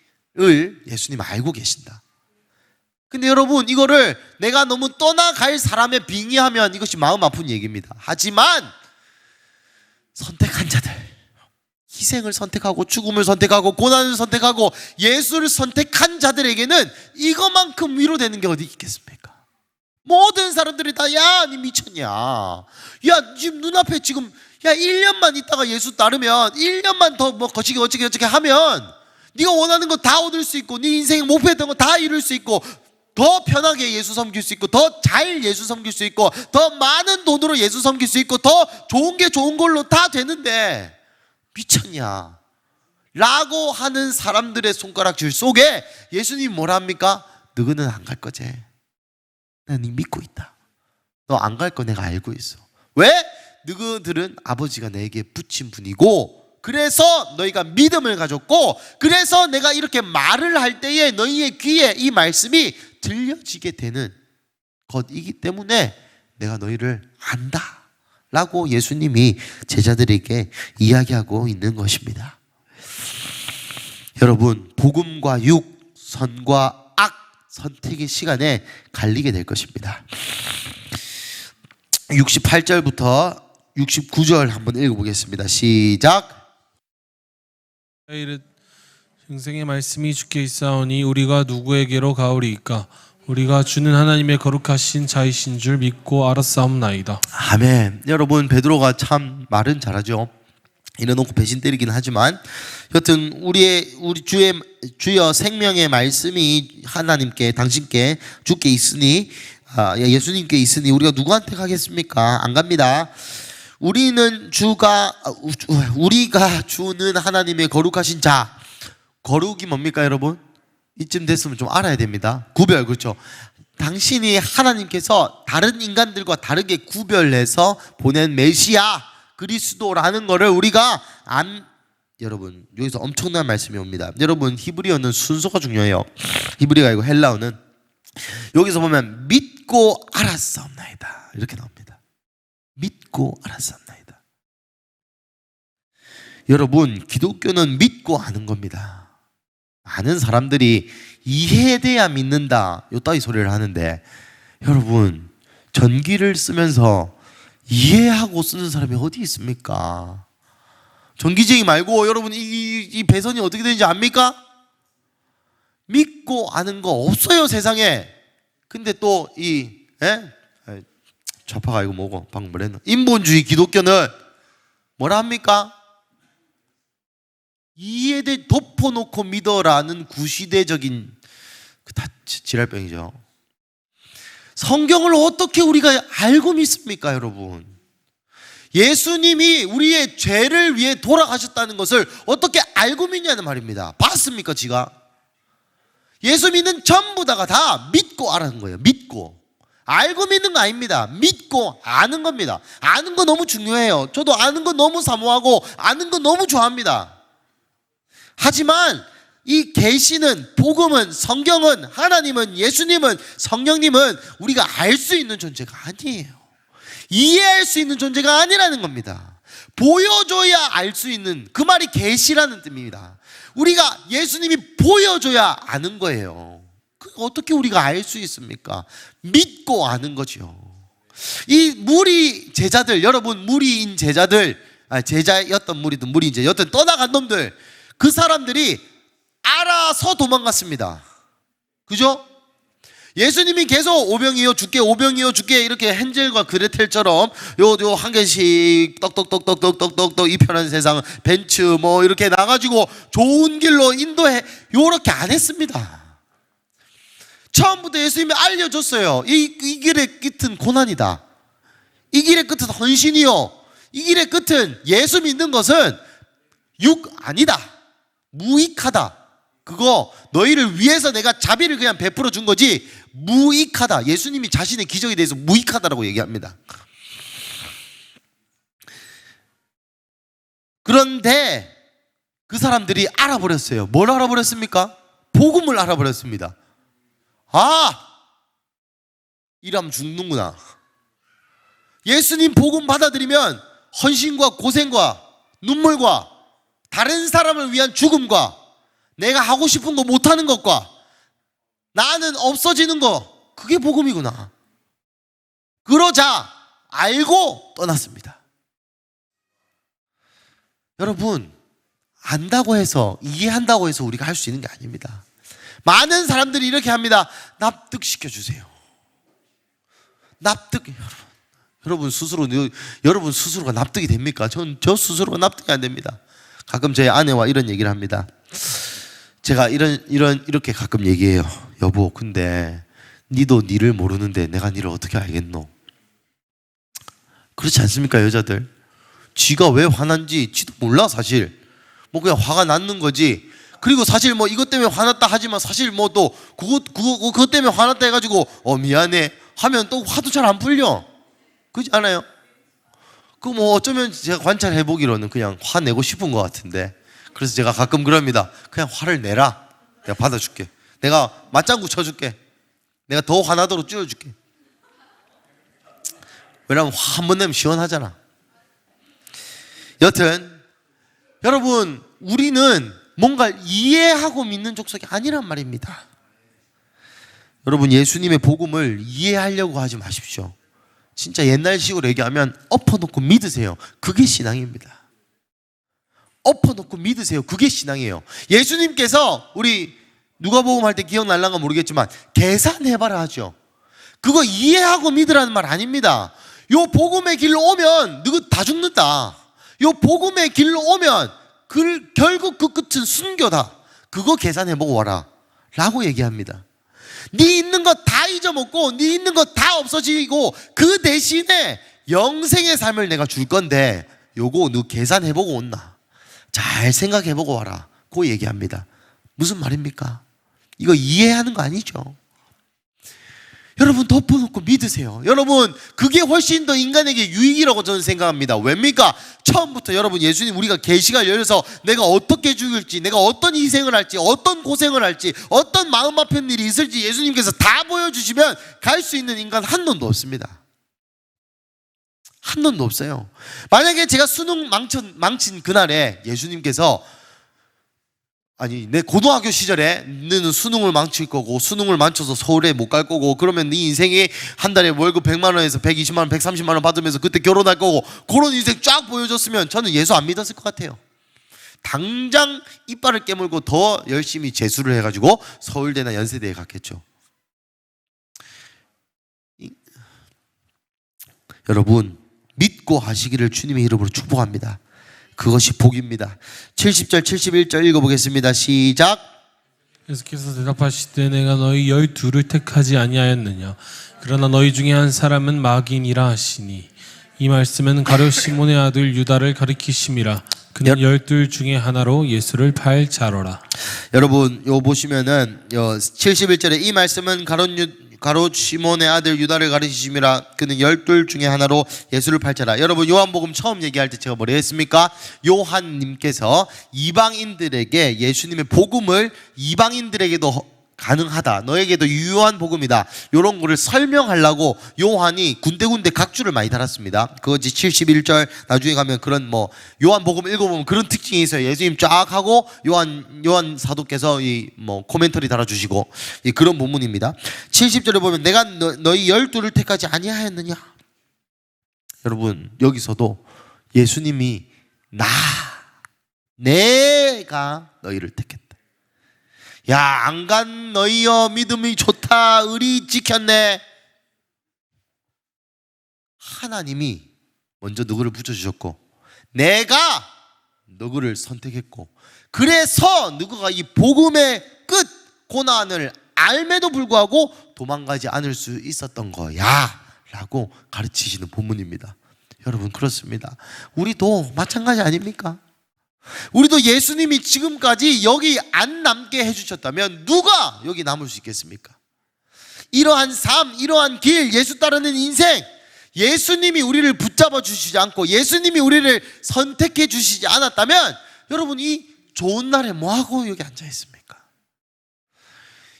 [SPEAKER 1] 예수님 알고 계신다. 근데 여러분, 이거를 내가 너무 떠나갈 사람에 빙의하면 이것이 마음 아픈 얘기입니다. 하지만 선택한 자들, 희생을 선택하고 죽음을 선택하고 고난을 선택하고 예수를 선택한 자들에게는 이거만큼 위로되는 게 어디 있겠습니까? 모든 사람들이 다, 야, 니 미쳤냐? 야, 지금 눈앞에 지금, 야, 1년만 있다가 예수 따르면, 1년만 더 뭐 거치게 어쩌게 하면 네가 원하는 거 다 얻을 수 있고, 네 인생에 목표했던 거 다 이룰 수 있고, 더 편하게 예수 섬길 수 있고, 더 잘 예수 섬길 수 있고, 더 많은 돈으로 예수 섬길 수 있고, 더 좋은 게 좋은 걸로 다 되는데 미쳤냐? 라고 하는 사람들의 손가락질 속에 예수님이 뭐라 합니까? 너희는 안 갈 거지? 난 네 믿고 있다. 너 안 갈 거 내가 알고 있어. 왜? 너희들은 아버지가 내게 붙인 분이고, 그래서 너희가 믿음을 가졌고, 그래서 내가 이렇게 말을 할 때에 너희의 귀에 이 말씀이 들려지게 되는 것이기 때문에 내가 너희를 안다 라고 예수님이 제자들에게 이야기하고 있는 것입니다. 여러분, 복음과 육, 선과 악 선택의 시간에 갈리게 될 것입니다. 68절부터 69절 한번 읽어보겠습니다. 시작.
[SPEAKER 2] 생생의 말씀이 주께 있사오니 우리가 누구에게로 가오리이까? 우리가 주는 하나님의 거룩하신 자이신 줄 믿고 알았사옵나이다.
[SPEAKER 1] 아멘. 여러분, 베드로가 참 말은 잘하죠. 이래놓고 배신 때리긴 하지만, 여튼 우리 주여 생명의 말씀이 하나님께, 당신께, 주께 있으니, 예수님께 있으니 우리가 누구한테 가겠습니까? 안 갑니다. 우리가 주는 하나님의 거룩하신 자. 거룩이 뭡니까, 여러분? 이쯤 됐으면 좀 알아야 됩니다. 구별, 그렇죠? 당신이 하나님께서 다른 인간들과 다르게 구별해서 보낸 메시아 그리스도라는 거를 우리가 여러분, 여기서 엄청난 말씀이 옵니다. 여러분, 히브리어는 순서가 중요해요. 히브리가 아니고 헬라어는, 여기서 보면 믿고 알았사옵나이다 이렇게 나옵니다. 믿고 알았사옵나이다. 여러분, 기독교는 믿고 아는 겁니다. 많은 사람들이 이해에 대야 믿는다 요따위 소리를 하는데, 여러분, 전기를 쓰면서 이해하고 쓰는 사람이 어디 있습니까? 전기쟁이 말고 여러분, 이 배선이 어떻게 되는지 압니까? 믿고 아는 거 없어요, 세상에. 근데 또 좌파가 이거 뭐고 방금 뭐랬나? 인본주의 기독교는 뭐라 합니까? 이에 대해 덮어놓고 믿어라는 구시대적인 다 지랄병이죠. 성경을 어떻게 우리가 알고 믿습니까, 여러분? 예수님이 우리의 죄를 위해 돌아가셨다는 것을 어떻게 알고 믿냐는 말입니다. 봤습니까, 지가? 예수 믿는 전부 다가 다 믿고 아는 거예요. 믿고. 알고 믿는 거 아닙니다. 믿고 아는 겁니다. 아는 거 너무 중요해요. 저도 아는 거 너무 사모하고 아는 거 너무 좋아합니다. 하지만 이 계시는, 복음은, 성경은, 하나님은, 예수님은, 성령님은 우리가 알 수 있는 존재가 아니에요. 이해할 수 있는 존재가 아니라는 겁니다. 보여줘야 알 수 있는, 그 말이 계시라는 뜻입니다. 우리가 예수님이 보여줘야 아는 거예요. 어떻게 우리가 알 수 있습니까? 믿고 아는 거죠. 이 무리 제자들, 여러분, 무리인 제자들, 제자였던 무리든 무리인 여튼 떠나간 놈들, 그 사람들이 알아서 도망갔습니다. 그죠? 예수님이 계속 오병이어 줄게, 오병이어 줄게, 이렇게 헨젤과 그레텔처럼 요 한 개씩 떡떡떡떡떡떡떡떡 이 편한 세상 벤츠 뭐 이렇게 나가지고 좋은 길로 인도해, 요렇게 안 했습니다. 처음부터 예수님이 알려줬어요. 이 길의 끝은 고난이다. 이 길의 끝은 헌신이요. 이 길의 끝은 예수 믿는 것은 육 아니다. 무익하다. 그거 너희를 위해서 내가 자비를 그냥 베풀어 준 거지 무익하다. 예수님이 자신의 기적에 대해서 무익하다라고 얘기합니다. 그런데 그 사람들이 알아버렸어요. 뭘 알아버렸습니까? 복음을 알아버렸습니다. 이러면 죽는구나. 예수님 복음 받아들이면 헌신과 고생과 눈물과 다른 사람을 위한 죽음과 내가 하고 싶은 거 못하는 것과 나는 없어지는 거, 그게 복음이구나. 그러자 알고 떠났습니다. 여러분, 안다고 해서, 이해한다고 해서 우리가 할 수 있는 게 아닙니다. 많은 사람들이 이렇게 합니다. 납득시켜주세요. 여러분 스스로가 납득이 됩니까? 저 스스로가 납득이 안 됩니다. 가끔 제 아내와 이런 얘기를 합니다. 제가 이렇게 가끔 얘기해요. 여보, 근데 니도 니를 모르는데 내가 니를 어떻게 알겠노? 그렇지 않습니까, 여자들? 지가 왜 화난지 지도 몰라, 사실. 뭐 그냥 화가 났는 거지. 그리고 사실 뭐 이것 때문에 화났다 하지만 사실 뭐 또 그것 때문에 화났다 해가지고 미안해 하면 또 화도 잘 안 풀려. 그렇지 않아요? 그 뭐 어쩌면 제가 관찰해 보기로는 그냥 화내고 싶은 것 같은데, 그래서 제가 가끔 그럽니다. 그냥 화를 내라. 내가 받아줄게. 내가 맞장구 쳐줄게. 내가 더 화나도록 찌워줄게. 왜냐면 화 한 번 내면 시원하잖아. 여튼 여러분, 우리는 뭔가 이해하고 믿는 족속이 아니란 말입니다. 여러분, 예수님의 복음을 이해하려고 하지 마십시오. 진짜 옛날식으로 얘기하면 엎어놓고 믿으세요. 그게 신앙입니다. 엎어놓고 믿으세요. 그게 신앙이에요. 예수님께서 우리 누가복음 할 때 기억날란가 모르겠지만 계산해봐라 하죠. 그거 이해하고 믿으라는 말 아닙니다. 요 복음의 길로 오면 너희 다 죽는다. 요 복음의 길로 오면 결국 그 끝은 순교다. 그거 계산해보고 와라 라고 얘기합니다. 네 있는 거 다 잊어먹고 네 있는 거 다 없어지고 그 대신에 영생의 삶을 내가 줄 건데 요거 너 계산해보고 온나. 잘 생각해보고 와라. 그 얘기합니다. 무슨 말입니까? 이거 이해하는 거 아니죠? 여러분, 덮어놓고 믿으세요. 여러분, 그게 훨씬 더 인간에게 유익이라고 저는 생각합니다. 왜입니까? 처음부터 여러분, 예수님 우리가 계시가 열려서 내가 어떻게 죽을지, 내가 어떤 희생을 할지, 어떤 고생을 할지, 어떤 마음 아픈 일이 있을지 예수님께서 다 보여주시면 갈 수 있는 인간 한 놈도 없습니다. 한 놈도 없어요. 만약에 제가 수능 망친 그날에 예수님께서 내 고등학교 시절에 너는 수능을 망칠 거고 수능을 망쳐서 서울에 못 갈 거고 그러면 네 인생이 한 달에 월급 100만 원에서 120만 원, 130만 원 받으면서 그때 결혼할 거고 그런 인생 쫙 보여줬으면 저는 예수 안 믿었을 것 같아요. 당장 이빨을 깨물고 더 열심히 재수를 해가지고 서울대나 연세대에 갔겠죠. 여러분, 믿고 하시기를 주님의 이름으로 축복합니다. 그것이 복입니다. 70절 71절 읽어보겠습니다. 시작.
[SPEAKER 2] 예수께서 대답하시되 내가 너희 12를 택하지 아니하였느냐. 그러나 너희 중에 한 사람은 마귀니라 하시니 이 말씀은 가룟 시몬의 아들 유다를 가리키심이라. 그는 12 중에 하나로 예수를 팔 자로라.
[SPEAKER 1] 여러분, 요 보시면은 71절에 이 말씀은 가룟 시몬의 아들 유다를 가리키심이라. 그는 12 중에 하나로 예수를 팔 자라. 여러분, 요한복음 처음 얘기할 때 제가 뭐라 했습니까? 요한님께서 이방인들에게 예수님의 복음을 이방인들에게도 가능하다, 너에게도 유효한 복음이다, 이런 거를 설명하려고 요한이 군데군데 각주를 많이 달았습니다. 그것이 71절 나중에 가면 그런 요한복음 읽어보면 그런 특징이 있어요. 예수님 쫙 하고 요한 사도께서 코멘터리 달아주시고 그런 본문입니다. 70절에 보면 내가 너희 12를 택하지 아니하였느냐. 여러분, 여기서도 예수님이 내가 너희를 택했다. 야, 안 간 너희여 믿음이 좋다, 의리 지켰네. 하나님이 먼저 누구를 붙여주셨고 내가 누구를 선택했고, 그래서 누구가 이 복음의 끝 고난을 알매도 불구하고 도망가지 않을 수 있었던 거야 라고 가르치시는 본문입니다. 여러분, 그렇습니다. 우리도 마찬가지 아닙니까? 우리도 예수님이 지금까지 여기 안 남게 해주셨다면 누가 여기 남을 수 있겠습니까? 이러한 삶, 이러한 길, 예수 따르는 인생, 예수님이 우리를 붙잡아 주시지 않고 예수님이 우리를 선택해 주시지 않았다면 여러분 이 좋은 날에 뭐하고 여기 앉아 있습니까?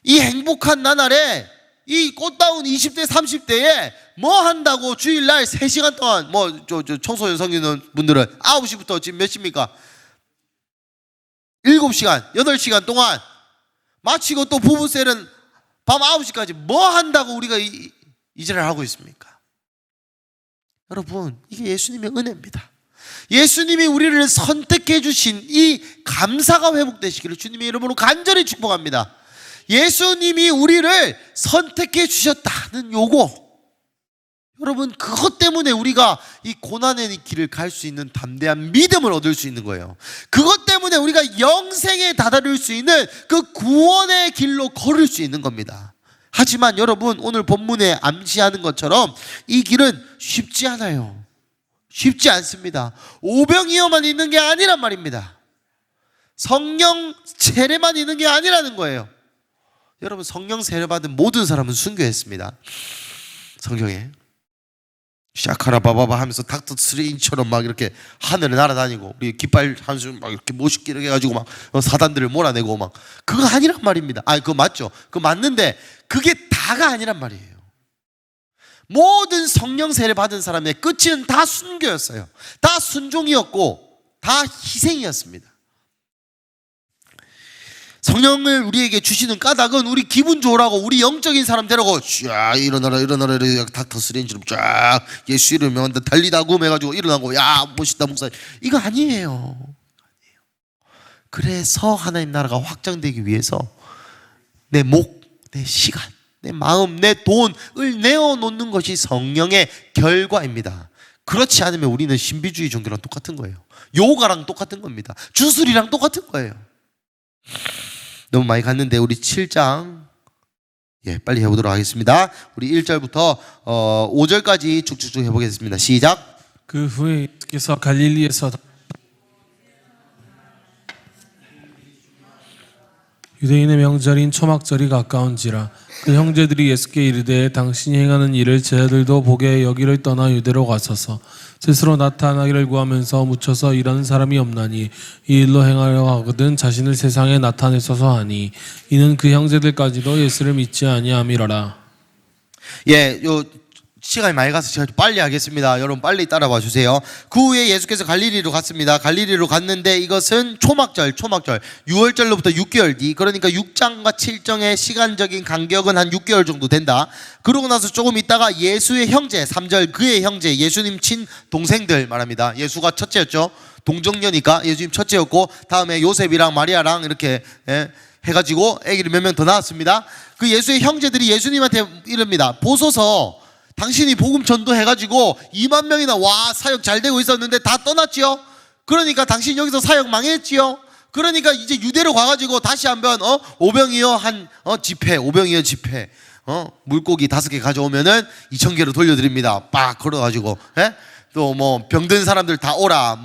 [SPEAKER 1] 이 행복한 나날에 이 꽃다운 20대 30대에 뭐 한다고 주일날 3시간 동안 청소년 성기는 분들은 9시부터 지금 몇 시입니까? 7시간 8시간 동안 마치고 또 부부셀은 밤 9시까지 뭐 한다고 우리가 이 절을 하고 있습니까? 여러분 이게 예수님의 은혜입니다. 예수님이 우리를 선택해 주신 이 감사가 회복되시기를 주님의 이름으로 간절히 축복합니다. 예수님이 우리를 선택해 주셨다는 요거, 여러분 그것 때문에 우리가 이 고난의 길을 갈 수 있는 담대한 믿음을 얻을 수 있는 거예요. 그것 때문에 우리가 영생에 다다를 수 있는 그 구원의 길로 걸을 수 있는 겁니다. 하지만 여러분 오늘 본문에 암시하는 것처럼 이 길은 쉽지 않아요. 쉽지 않습니다. 오병이어만 있는 게 아니란 말입니다. 성령 세례만 있는 게 아니라는 거예요. 여러분 성령 세례 받은 모든 사람은 순교했습니다. 성경에 샤카라 바바바 하면서 닥터 스트레인처럼 막 이렇게 하늘을 날아다니고 우리 깃발 한숨 막 이렇게 멋있게 이렇게 해가지고 막 사단들을 몰아내고 막 그거 아니란 말입니다. 그거 맞죠? 그거 맞는데 그게 다가 아니란 말이에요. 모든 성령 세례 받은 사람의 끝은 다 순교였어요. 다 순종이었고 다 희생이었습니다. 성령을 우리에게 주시는 까닭은 우리 기분 좋으라고 우리 영적인 사람 데려고 쫙 일어나라 닥터 스트레인지로 쫙 예수 이름을 명한다 달리다고 해가지고 일어나고 야 멋있다 목사 이거 아니에요. 그래서 하나님 나라가 확장되기 위해서 내 목, 내 시간, 내 마음, 내 돈을 내어놓는 것이 성령의 결과입니다. 그렇지 않으면 우리는 신비주의 종교랑 똑같은 거예요. 요가랑 똑같은 겁니다. 주술이랑 똑같은 거예요. 너무 많이 갔는데 우리 7장 빨리 해보도록 하겠습니다. 우리 1절부터 5절까지 쭉쭉쭉 해보겠습니다. 시작.
[SPEAKER 2] 그 후에 예수께서 갈릴리에서 유대인의 명절인 초막절이 가까운지라 그 형제들이 예수께 이르되 당신이 행하는 일을 제자들도 보게 여기를 떠나 유대로 가소서. 스스로 나타나기를 구하면서 묻혀서 일하는 사람이 없나니 이 일로 행하려 하거든 자신을 세상에 나타내소서 하니 이는 그 형제들까지도 예수를 믿지 아니함이로라.
[SPEAKER 1] 요 시간이 많이 가서 제가 빨리 하겠습니다. 여러분 빨리 따라와 주세요. 그 후에 예수께서 갈릴리로 갔습니다. 갈릴리로 갔는데 이것은 초막절 6월절로부터 6개월 뒤, 그러니까 6장과 7장의 시간적인 간격은 한 6개월 정도 된다. 그러고 나서 조금 있다가 예수의 형제 3절 그의 형제 예수님 친동생들 말합니다. 예수가 첫째였죠. 동정녀니까 예수님 첫째였고 다음에 요셉이랑 마리아랑 이렇게 해가지고 아기를 몇 명 더 낳았습니다. 그 예수의 형제들이 예수님한테 이릅니다. 보소서 당신이 복음 전도해가지고 2만 명이나 사역 잘 되고 있었는데 다 떠났지요. 그러니까 당신 여기서 사역 망했지요. 그러니까 이제 유대로 가가지고 다시 한번 오병이어 집회 물고기 5개 가져오면은 2,000개로 돌려드립니다. 빡 걸어가지고 또 뭐 병든 사람들 다 오라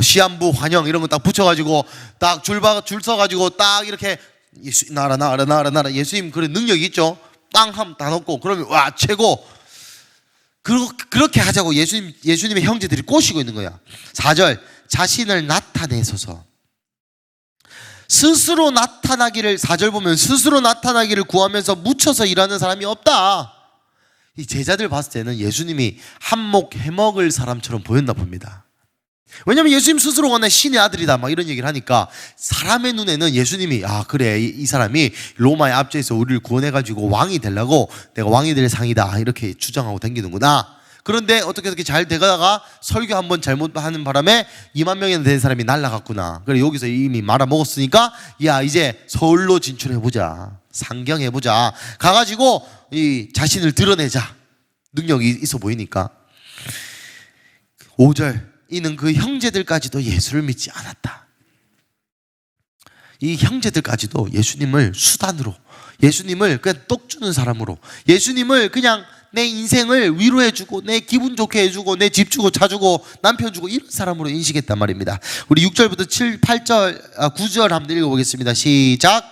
[SPEAKER 1] 시한부 환영 이런 거 딱 붙여가지고 딱 줄 서가지고 딱 이렇게 예수 나라 예수님 그런 능력이 있죠. 빵 하면 다 넣고 그러면 와 최고. 그렇게 하자고 예수님의 형제들이 꼬시고 있는 거야. 4절 자신을 나타내소서. 스스로 나타나기를 4절 보면 스스로 나타나기를 구하면서 묻혀서 일하는 사람이 없다. 이 제자들 봤을 때는 예수님이 한몫 해먹을 사람처럼 보였나 봅니다. 왜냐면 예수님 스스로가 내 신의 아들이다 막 이런 얘기를 하니까 사람의 눈에는 예수님이 그래 이 사람이 로마의 압제에서 우리를 구원해가지고 왕이 되려고 내가 왕이 될 상이다 이렇게 주장하고 다니는구나. 그런데 어떻게 잘 되다가 설교 한번 잘못하는 바람에 2만 명이나 된 사람이 날라갔구나. 그래 여기서 이미 말아먹었으니까 이제 서울로 진출해보자, 상경해보자, 가가지고 이 자신을 드러내자. 능력이 있어 보이니까. 5절 이는 그 형제들까지도 예수를 믿지 않았다. 이 형제들까지도 예수님을 수단으로, 예수님을 그냥 떡 주는 사람으로, 예수님을 그냥 내 인생을 위로해주고 내 기분 좋게 해주고 내 집 주고 차 주고 남편 주고 이런 사람으로 인식했단 말입니다. 우리 6절부터 9절 한번 읽어보겠습니다. 시작.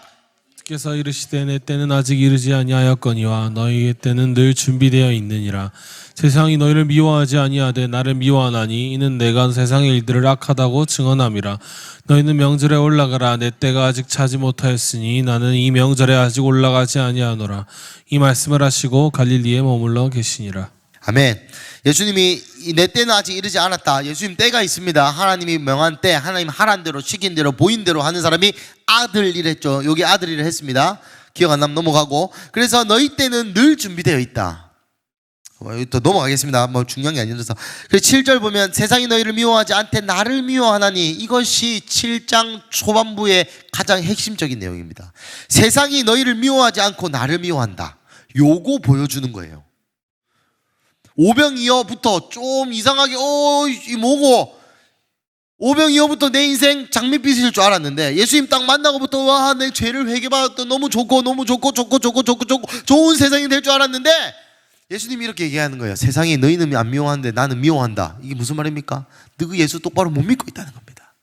[SPEAKER 2] 예수께서 이르시되 내 때는 아직 이르지 아니하였거니와 너희의 때는 늘 준비되어 있느니라. 세상이 너희를 미워하지 아니하되 나를 미워하나니 이는 내가 세상의 일들을 악하다고 증언함이라. 너희는 명절에 올라가라. 내 때가 아직 차지 못하였으니 나는 이 명절에 아직 올라가지 아니하노라. 이 말씀을 하시고 갈릴리에 머물러 계시니라.
[SPEAKER 1] 아멘. 예수님이 내 때는 아직 이르지 않았다. 예수님 때가 있습니다. 하나님이 명한 때, 하나님 하란 대로 시킨 대로 보인 대로 하는 사람이 아들이랬죠. 여기 아들이라 했습니다. 기억 안 나면 넘어가고. 그래서 너희 때는 늘 준비되어 있다. 또 넘어가겠습니다. 뭐 중요한 게 아니라서. 그래서 7절 보면 세상이 너희를 미워하지 않되 나를 미워하나니, 이것이 7장 초반부의 가장 핵심적인 내용입니다. 세상이 너희를 미워하지 않고 나를 미워한다. 요거 보여주는 거예요. 오병이어부터 좀 이상하게 이 뭐고, 오병이어부터 내 인생 장밋빛일 줄 알았는데 예수님 딱 만나고부터 와 내 죄를 회개받았다, 너무 좋고 좋은 세상이 될 줄 알았는데 예수님이 이렇게 얘기하는 거예요. 세상이 너희는 안 미워하는데 나는 미워한다. 이게 무슨 말입니까? 너 그 예수 똑바로 못 믿고 있다는 겁니다.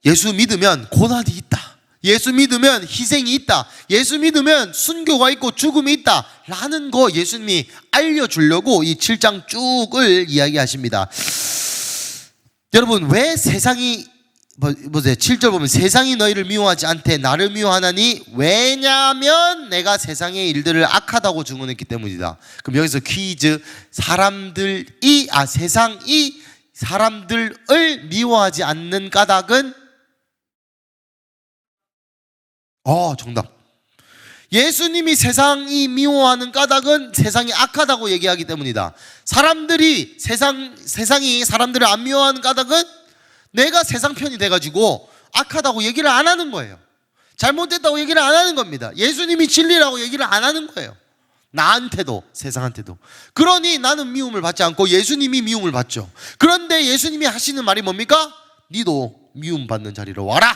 [SPEAKER 1] 예수 믿으면 고난이 있다. 예수 믿으면 희생이 있다. 예수 믿으면 순교가 있고 죽음이 있다 라는 거 예수님이 알려주려고 이 7장 쭉을 이야기하십니다. 여러분, 왜 세상이 보세요. 7절 보면 세상이 너희를 미워하지 않되 나를 미워하나니 왜냐하면 내가 세상의 일들을 악하다고 증언했기 때문이다. 그럼 여기서 퀴즈. 세상이 사람들을 미워하지 않는 까닭은? 정답. 예수님이 세상이 미워하는 까닭은 세상이 악하다고 얘기하기 때문이다. 세상이 사람들을 안 미워하는 까닭은 내가 세상 편이 돼가지고 악하다고 얘기를 안 하는 거예요. 잘못됐다고 얘기를 안 하는 겁니다. 예수님이 진리라고 얘기를 안 하는 거예요. 나한테도 세상한테도. 그러니 나는 미움을 받지 않고 예수님이 미움을 받죠. 그런데 예수님이 하시는 말이 뭡니까? 니도 미움 받는 자리로 와라.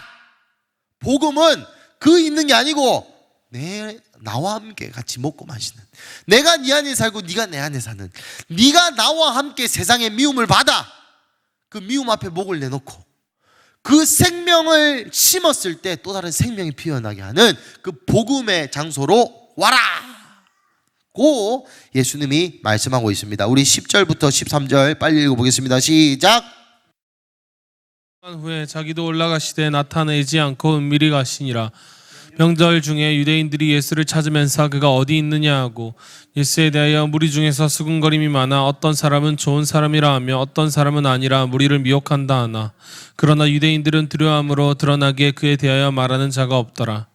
[SPEAKER 1] 복음은 그 있는 게 아니고 나와 함께 같이 먹고 마시는, 내가 네 안에 살고 네가 내 안에 사는, 네가 나와 함께 세상의 미움을 받아 그 미움 앞에 목을 내놓고 그 생명을 심었을 때 또 다른 생명이 피어나게 하는 그 복음의 장소로 와라 고 예수님이 말씀하고 있습니다. 우리 10절부터 13절 빨리 읽어보겠습니다. 시작.
[SPEAKER 2] 후에 자기도 올라가시되 나타내지 않고 은밀히 가시니라. 명절 중에 유대인들이 예수를 찾으면서 그가 어디 있느냐 하고 예수에 대하여 무리 중에서 수군거림이 많아 어떤 사람은 좋은 사람이라 하며 어떤 사람은 아니라 무리를 미혹한다 하나. 그러나 유대인들은 두려움으로 드러나게 그에 대하여 말하는 자가 없더라.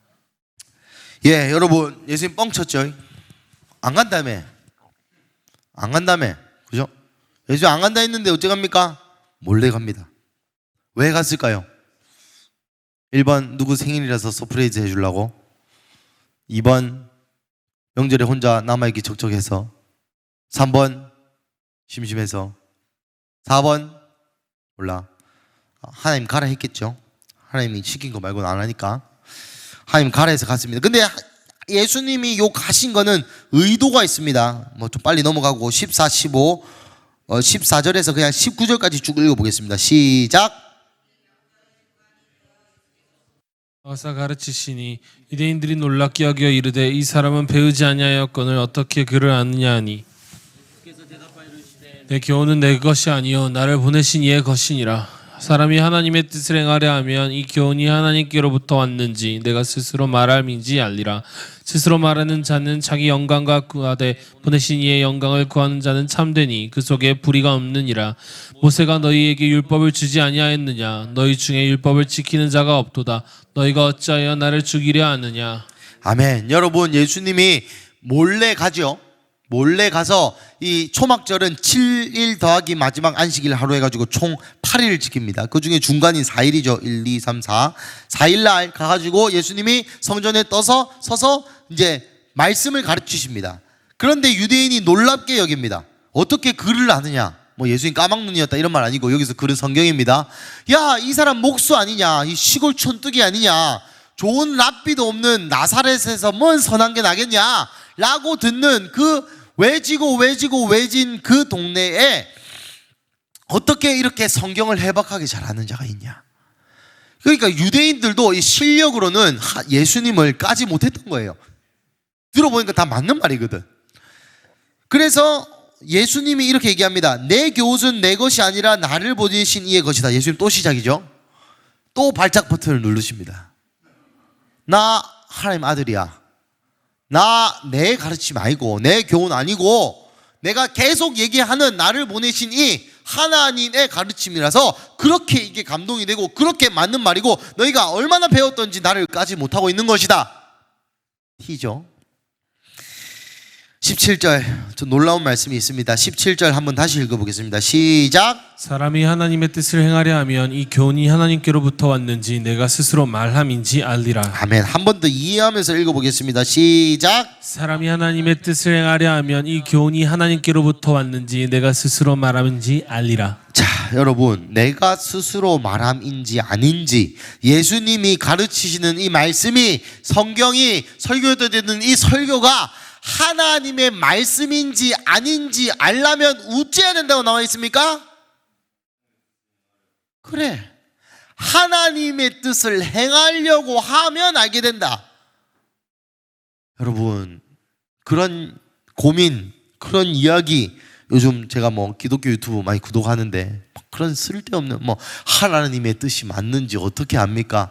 [SPEAKER 1] 여러분, 예수님 뻥쳤죠? 안 간다며. 그죠? 예수 안 간다 했는데 어째 갑니까? 몰래 갑니다. 왜 갔을까요? 1번 누구 생일이라서 서프라이즈 해주려고, 2번 명절에 혼자 남아있기 적적해서, 3번 심심해서, 4번 몰라, 하나님 가라 했겠죠. 하나님이 시킨 거 말고는 안 하니까 하나님 가라 해서 갔습니다. 근데 예수님이 요 가신 거는 의도가 있습니다. 뭐 좀 빨리 넘어가고 14, 15, 14절에서 그냥 19절까지 쭉 읽어보겠습니다. 시작.
[SPEAKER 2] 와서 가르치시니 유대인들이 놀랍게 여겨 이르되 이 사람은 배우지 아니하였거늘 어떻게 그를 아느냐 하니, 내 교훈은 내 것이 아니요 나를 보내신 이의 것이니라. 사람이 하나님의 뜻을 행하려 하면 이 교훈이 하나님께로부터 왔는지 내가 스스로 말함인지 알리라. 스스로 말하는 자는 자기 영광과 구하되 보내신 이의 영광을 구하는 자는 참되니 그 속에 불의가 없느니라. 모세가 너희에게 율법을 주지 아니하였느냐? 너희 중에 율법을 지키는 자가 없도다. 너희가 어찌하여 나를 죽이려 하느냐?
[SPEAKER 1] 아멘. 여러분, 예수님이 몰래 가죠. 몰래 가서 이 초막절은 7일 더하기 마지막 안식일 하루 해가지고 총 8일을 지킵니다. 그 중에 중간인 4일이죠. 1, 2, 3, 4. 4일날 가가지고 예수님이 성전에 서서 이제 말씀을 가르치십니다. 그런데 유대인이 놀랍게 여깁니다. 어떻게 글을 아느냐? 뭐 예수님 까막눈이었다 이런 말 아니고 여기서 글은 성경입니다. 야, 이 사람 목수 아니냐? 이 시골 촌뜨기 아니냐? 좋은 랍비도 없는 나사렛에서 뭔 선한 게 나겠냐? 라고 듣는 그 외진 그 동네에 어떻게 이렇게 성경을 해박하게 잘하는 자가 있냐? 그러니까 유대인들도 이 실력으로는 예수님을 까지 못했던 거예요. 들어보니까 다 맞는 말이거든. 그래서 예수님이 이렇게 얘기합니다. 내 교훈은 내 것이 아니라 나를 보내신 이의 것이다. 예수님 또 시작이죠. 또 발작 버튼을 누르십니다. 나 하나님 아들이야. 나 내 가르침 아니고 내 교훈 아니고 내가 계속 얘기하는 나를 보내신 이 하나님의 가르침이라서 그렇게 이게 감동이 되고 그렇게 맞는 말이고 너희가 얼마나 배웠던지 나를 까지 못하고 있는 것이다. T죠. 17절 좀 놀라운 말씀이 있습니다. 17절 한번 다시 읽어보겠습니다. 시작.
[SPEAKER 2] 사람이 하나님의 뜻을 행하려 하면 이 교훈이 하나님께로부터 왔는지 내가 스스로 말함인지 알리라.
[SPEAKER 1] 아멘. 한 번 더 이해하면서 읽어보겠습니다. 시작.
[SPEAKER 2] 사람이 하나님의 뜻을 행하려 하면 이 교훈이 하나님께로부터 왔는지 내가 스스로 말함인지 알리라.
[SPEAKER 1] 자, 여러분, 내가 스스로 말함인지 아닌지 예수님이 가르치시는 이 말씀이 성경이 설교되는 이 설교가 하나님의 말씀인지 아닌지 알려면 어찌해야 된다고 나와 있습니까? 그래, 하나님의 뜻을 행하려고 하면 알게 된다. 여러분, 그런 고민, 그런 이야기, 요즘 제가 뭐 기독교 유튜브 많이 구독하는데 그런 쓸데없는 뭐 하나님의 뜻이 맞는지 어떻게 압니까?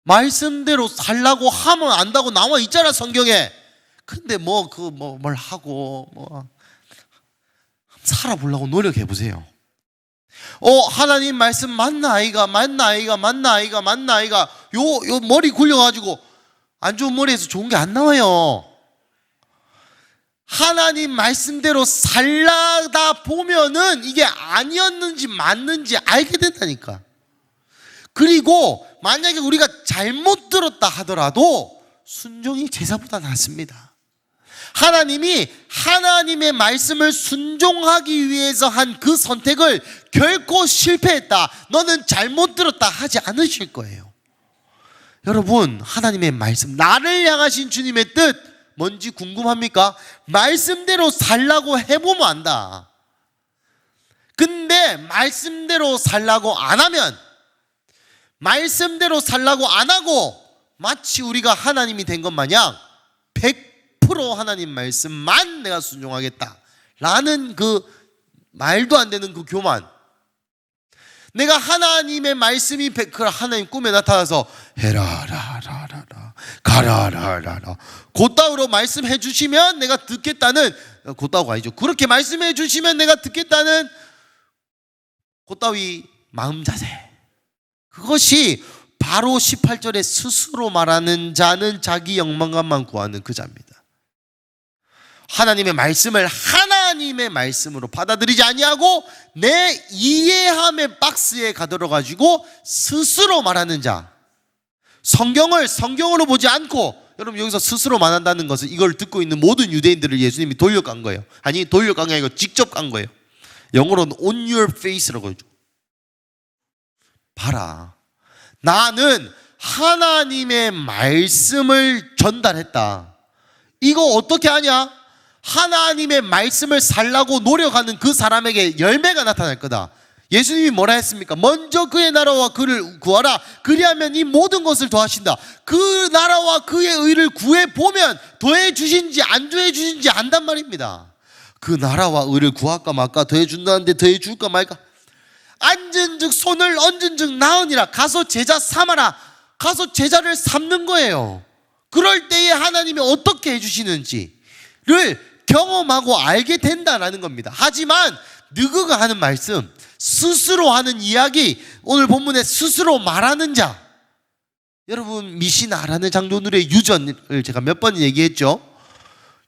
[SPEAKER 1] 말씀대로 살라고 하면 안다고 나와 있잖아, 성경에. 근데 뭘 하고 살아보려고 노력해 보세요. 하나님 말씀 맞나 아이가 요 머리 굴려가지고 안 좋은 머리에서 좋은 게 안 나와요. 하나님 말씀대로 살다 보면은 이게 아니었는지 맞는지 알게 된다니까. 그리고 만약에 우리가 잘못 들었다 하더라도 순종이 제사보다 낫습니다. 하나님이 하나님의 말씀을 순종하기 위해서 한 그 선택을 결코 실패했다, 너는 잘못 들었다 하지 않으실 거예요. 여러분, 하나님의 말씀, 나를 향하신 주님의 뜻 뭔지 궁금합니까? 말씀대로 살라고 해보면 안다. 근데 말씀대로 살라고 안 하면, 말씀대로 살라고 안 하고 마치 우리가 하나님이 된 것 마냥 100% 하나님 말씀만 내가 순종하겠다 라는 그 말도 안 되는 그 교만. 내가 하나님의 말씀이 하나님 꿈에 나타나서 해라라라라 가라라라라 곧다우로 말씀해 주시면 내가 듣겠다는, 곧다우가 아니죠, 그렇게 말씀해 주시면 내가 듣겠다는 곧다위 마음 자세, 그것이 바로 18절에 스스로 말하는 자는 자기 영광만 구하는 그 자입니다. 하나님의 말씀을 하나님의 말씀으로 받아들이지 아니하고 내 이해함의 박스에 가들어 가지고 스스로 말하는 자. 성경을 성경으로 보지 않고, 여러분 여기서 스스로 말한다는 것은 이걸 듣고 있는 모든 유대인들을 예수님이 돌려간 거예요. 아니, 돌려간 게 아니고 직접 간 거예요. 영어로는 on your face라고 하죠. 봐라, 나는 하나님의 말씀을 전달했다. 이거 어떻게 하냐? 하나님의 말씀을 살라고 노력하는 그 사람에게 열매가 나타날 거다. 예수님이 뭐라 했습니까? 먼저 그의 나라와 그를 구하라. 그리하면 이 모든 것을 더하신다. 그 나라와 그의 의를 구해보면 더해 주신지 안 더해 주신지 안단 말입니다. 그 나라와 의를 구할까 말까, 더해 준다는데 더해 줄까 말까. 앉은즉 손을 얹은즉 나으니라. 가서 제자 삼아라. 가서 제자를 삼는 거예요. 그럴 때에 하나님이 어떻게 해주시는지를 경험하고 알게 된다라는 겁니다. 하지만 느그가 하는 말씀, 스스로 하는 이야기, 오늘 본문에 스스로 말하는 자, 여러분 미시나라는 장로들의 유전을 제가 몇 번 얘기했죠.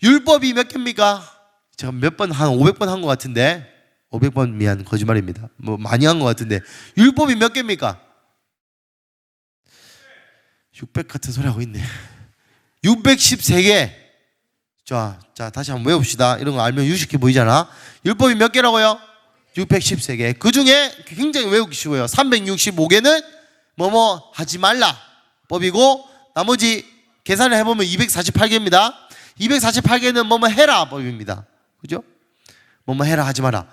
[SPEAKER 1] 율법이 몇 개입니까? 제가 몇 번, 한 500번 한 것 같은데, 500번 미안, 거짓말입니다. 뭐 많이 한 것 같은데, 율법이 몇 개입니까? 600 같은 소리 하고 있네. 613개. 자, 다시 한번 외웁시다. 이런 거 알면 유식해 보이잖아. 율법이 몇 개라고요? 613개. 그 중에 굉장히 외우기 쉬워요. 365개는 뭐뭐 하지 말라 법이고, 나머지 계산을 해보면 248개입니다. 248개는 뭐뭐 해라 법입니다. 그죠? 뭐뭐 해라 하지 마라.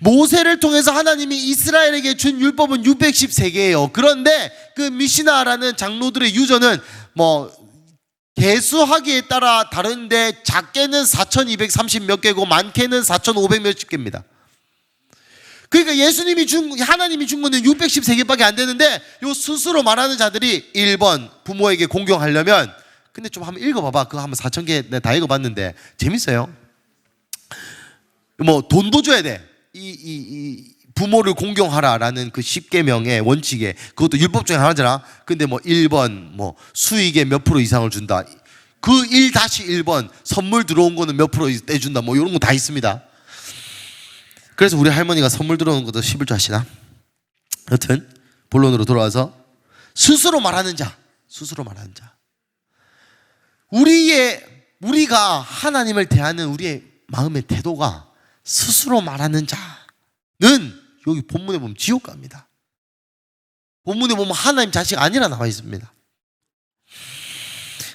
[SPEAKER 1] 모세를 통해서 하나님이 이스라엘에게 준 율법은 613개예요. 그런데 그 미시나라는 장로들의 유저는 뭐 개수하기에 따라 다른데 작게는 4230 몇 개고 많게는 4500 몇십 개입니다. 그러니까 하나님이 준 거는 613개밖에 안 되는데 요 스스로 말하는 자들이 1번 부모에게 공경하려면, 근데 좀 한번 읽어봐봐. 그거 한번 4000개 내가 다 읽어봤는데 재밌어요. 뭐 돈도 줘야 돼. 이 부모를 공경하라라는 그 10계명의 원칙에, 그것도 율법 중에 하나잖아. 근데 뭐 1번 뭐 수익의 몇 프로 이상을 준다. 그 1-1번 선물 들어온 거는 몇 프로 떼준다. 뭐 이런 거 다 있습니다. 그래서 우리 할머니가 선물 들어오는 것도 11조 하시나? 여튼 본론으로 돌아와서 스스로 말하는 자. 우리가 하나님을 대하는 우리의 마음의 태도가 스스로 말하는 자는 여기 본문에 보면 지옥 갑니다. 본문에 보면 하나님 자식 아니라 나와 있습니다.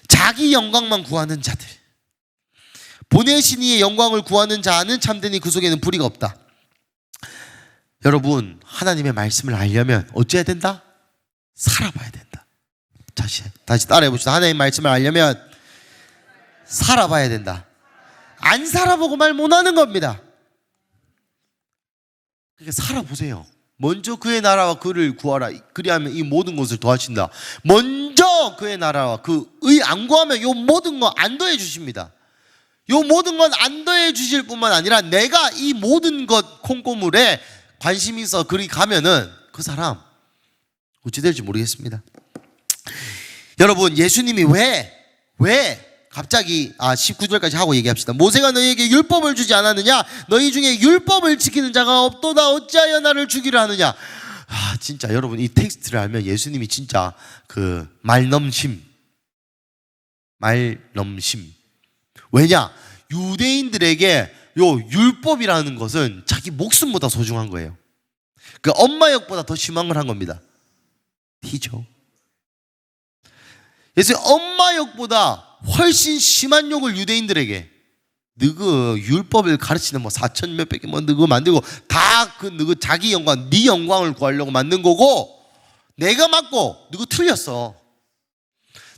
[SPEAKER 1] 자기 영광만 구하는 자들, 보내신 이의 영광을 구하는 자는 참되니 그 속에는 불의가 없다. 여러분, 하나님의 말씀을 알려면 어찌해야 된다? 살아봐야 된다. 다시 따라해 봅시다. 하나님의 말씀을 알려면 살아봐야 된다. 안 살아보고 말 못하는 겁니다. 그러니까 살아보세요. 먼저 그의 나라와 그를 구하라. 그리하면 이 모든 것을 더하신다. 먼저 그의 나라와 그의 안 구하면 이 모든 거 안 더해 주십니다. 이 모든 건 안 더해 주실 뿐만 아니라 내가 이 모든 것 콩고물에 관심이 있어 그리 가면은 그 사람 어찌 될지 모르겠습니다. 여러분, 예수님이 왜 갑자기 19절까지 하고 얘기합시다. 모세가 너희에게 율법을 주지 않았느냐? 너희 중에 율법을 지키는 자가 없도다. 어찌하여 나를 주기를 하느냐? 진짜 여러분, 이 텍스트를 알면 예수님이 진짜 그 말넘심. 왜냐? 유대인들에게 요 율법이라는 것은 자기 목숨보다 소중한 거예요. 그 엄마 욕보다 더 심한 걸 한 겁니다. 티죠. 그래서 엄마 욕보다 훨씬 심한 욕을 유대인들에게, 너그 율법을 가르치는 뭐 4천 몇백 개 뭐 너그 만들고 다 그 너그 자기 영광, 네 영광을 구하려고 만든 거고, 내가 맞고 너그 틀렸어.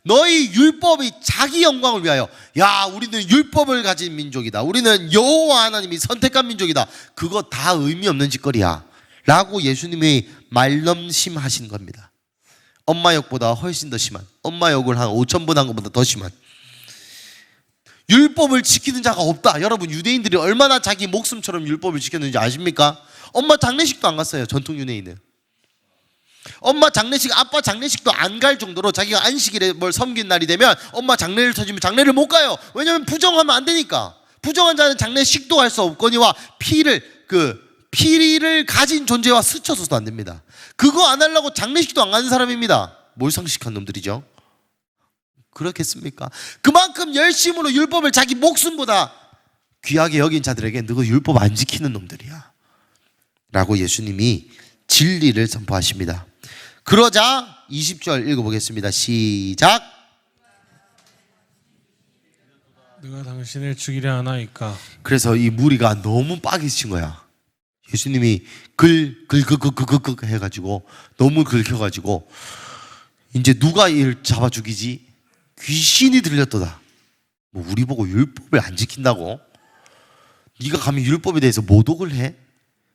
[SPEAKER 1] 너희 율법이 자기 영광을 위하여, 야 우리는 율법을 가진 민족이다, 우리는 여호와 하나님이 선택한 민족이다, 그거 다 의미 없는 짓거리야 라고 예수님이 말넘심하신 겁니다. 엄마 욕보다 훨씬 더 심한, 엄마 욕을 한 5,000번 한 것보다 더 심한, 율법을 지키는 자가 없다. 여러분, 유대인들이 얼마나 자기 목숨처럼 율법을 지켰는지 아십니까? 엄마 장례식도 안 갔어요. 전통 유대인은 엄마 장례식, 아빠 장례식도 안 갈 정도로 자기가 안식일에 뭘 섬긴 날이 되면 엄마 장례를 터지면 장례를 못 가요. 왜냐하면 부정하면 안 되니까. 부정한 자는 장례식도 갈 수 없거니와 피를 가진 존재와 스쳐서도 안 됩니다. 그거 안 하려고 장례식도 안 가는 사람입니다. 몰상식한 놈들이죠. 그렇겠습니까? 그만큼 열심으로 율법을 자기 목숨보다 귀하게 여긴 자들에게 너가 율법 안 지키는 놈들이야 라고 예수님이 진리를 선포하십니다. 그러자 20절 읽어보겠습니다. 시작.
[SPEAKER 2] 누가 당신을 죽이려 하나이까?
[SPEAKER 1] 그래서 이 무리가 너무 빠개친 거야. 예수님이 해가지고 너무 긁혀가지고 이제 누가 이를 잡아 죽이지? 귀신이 들렸도다. 뭐 우리 보고 율법을 안 지킨다고? 네가 감히 율법에 대해서 모독을 해?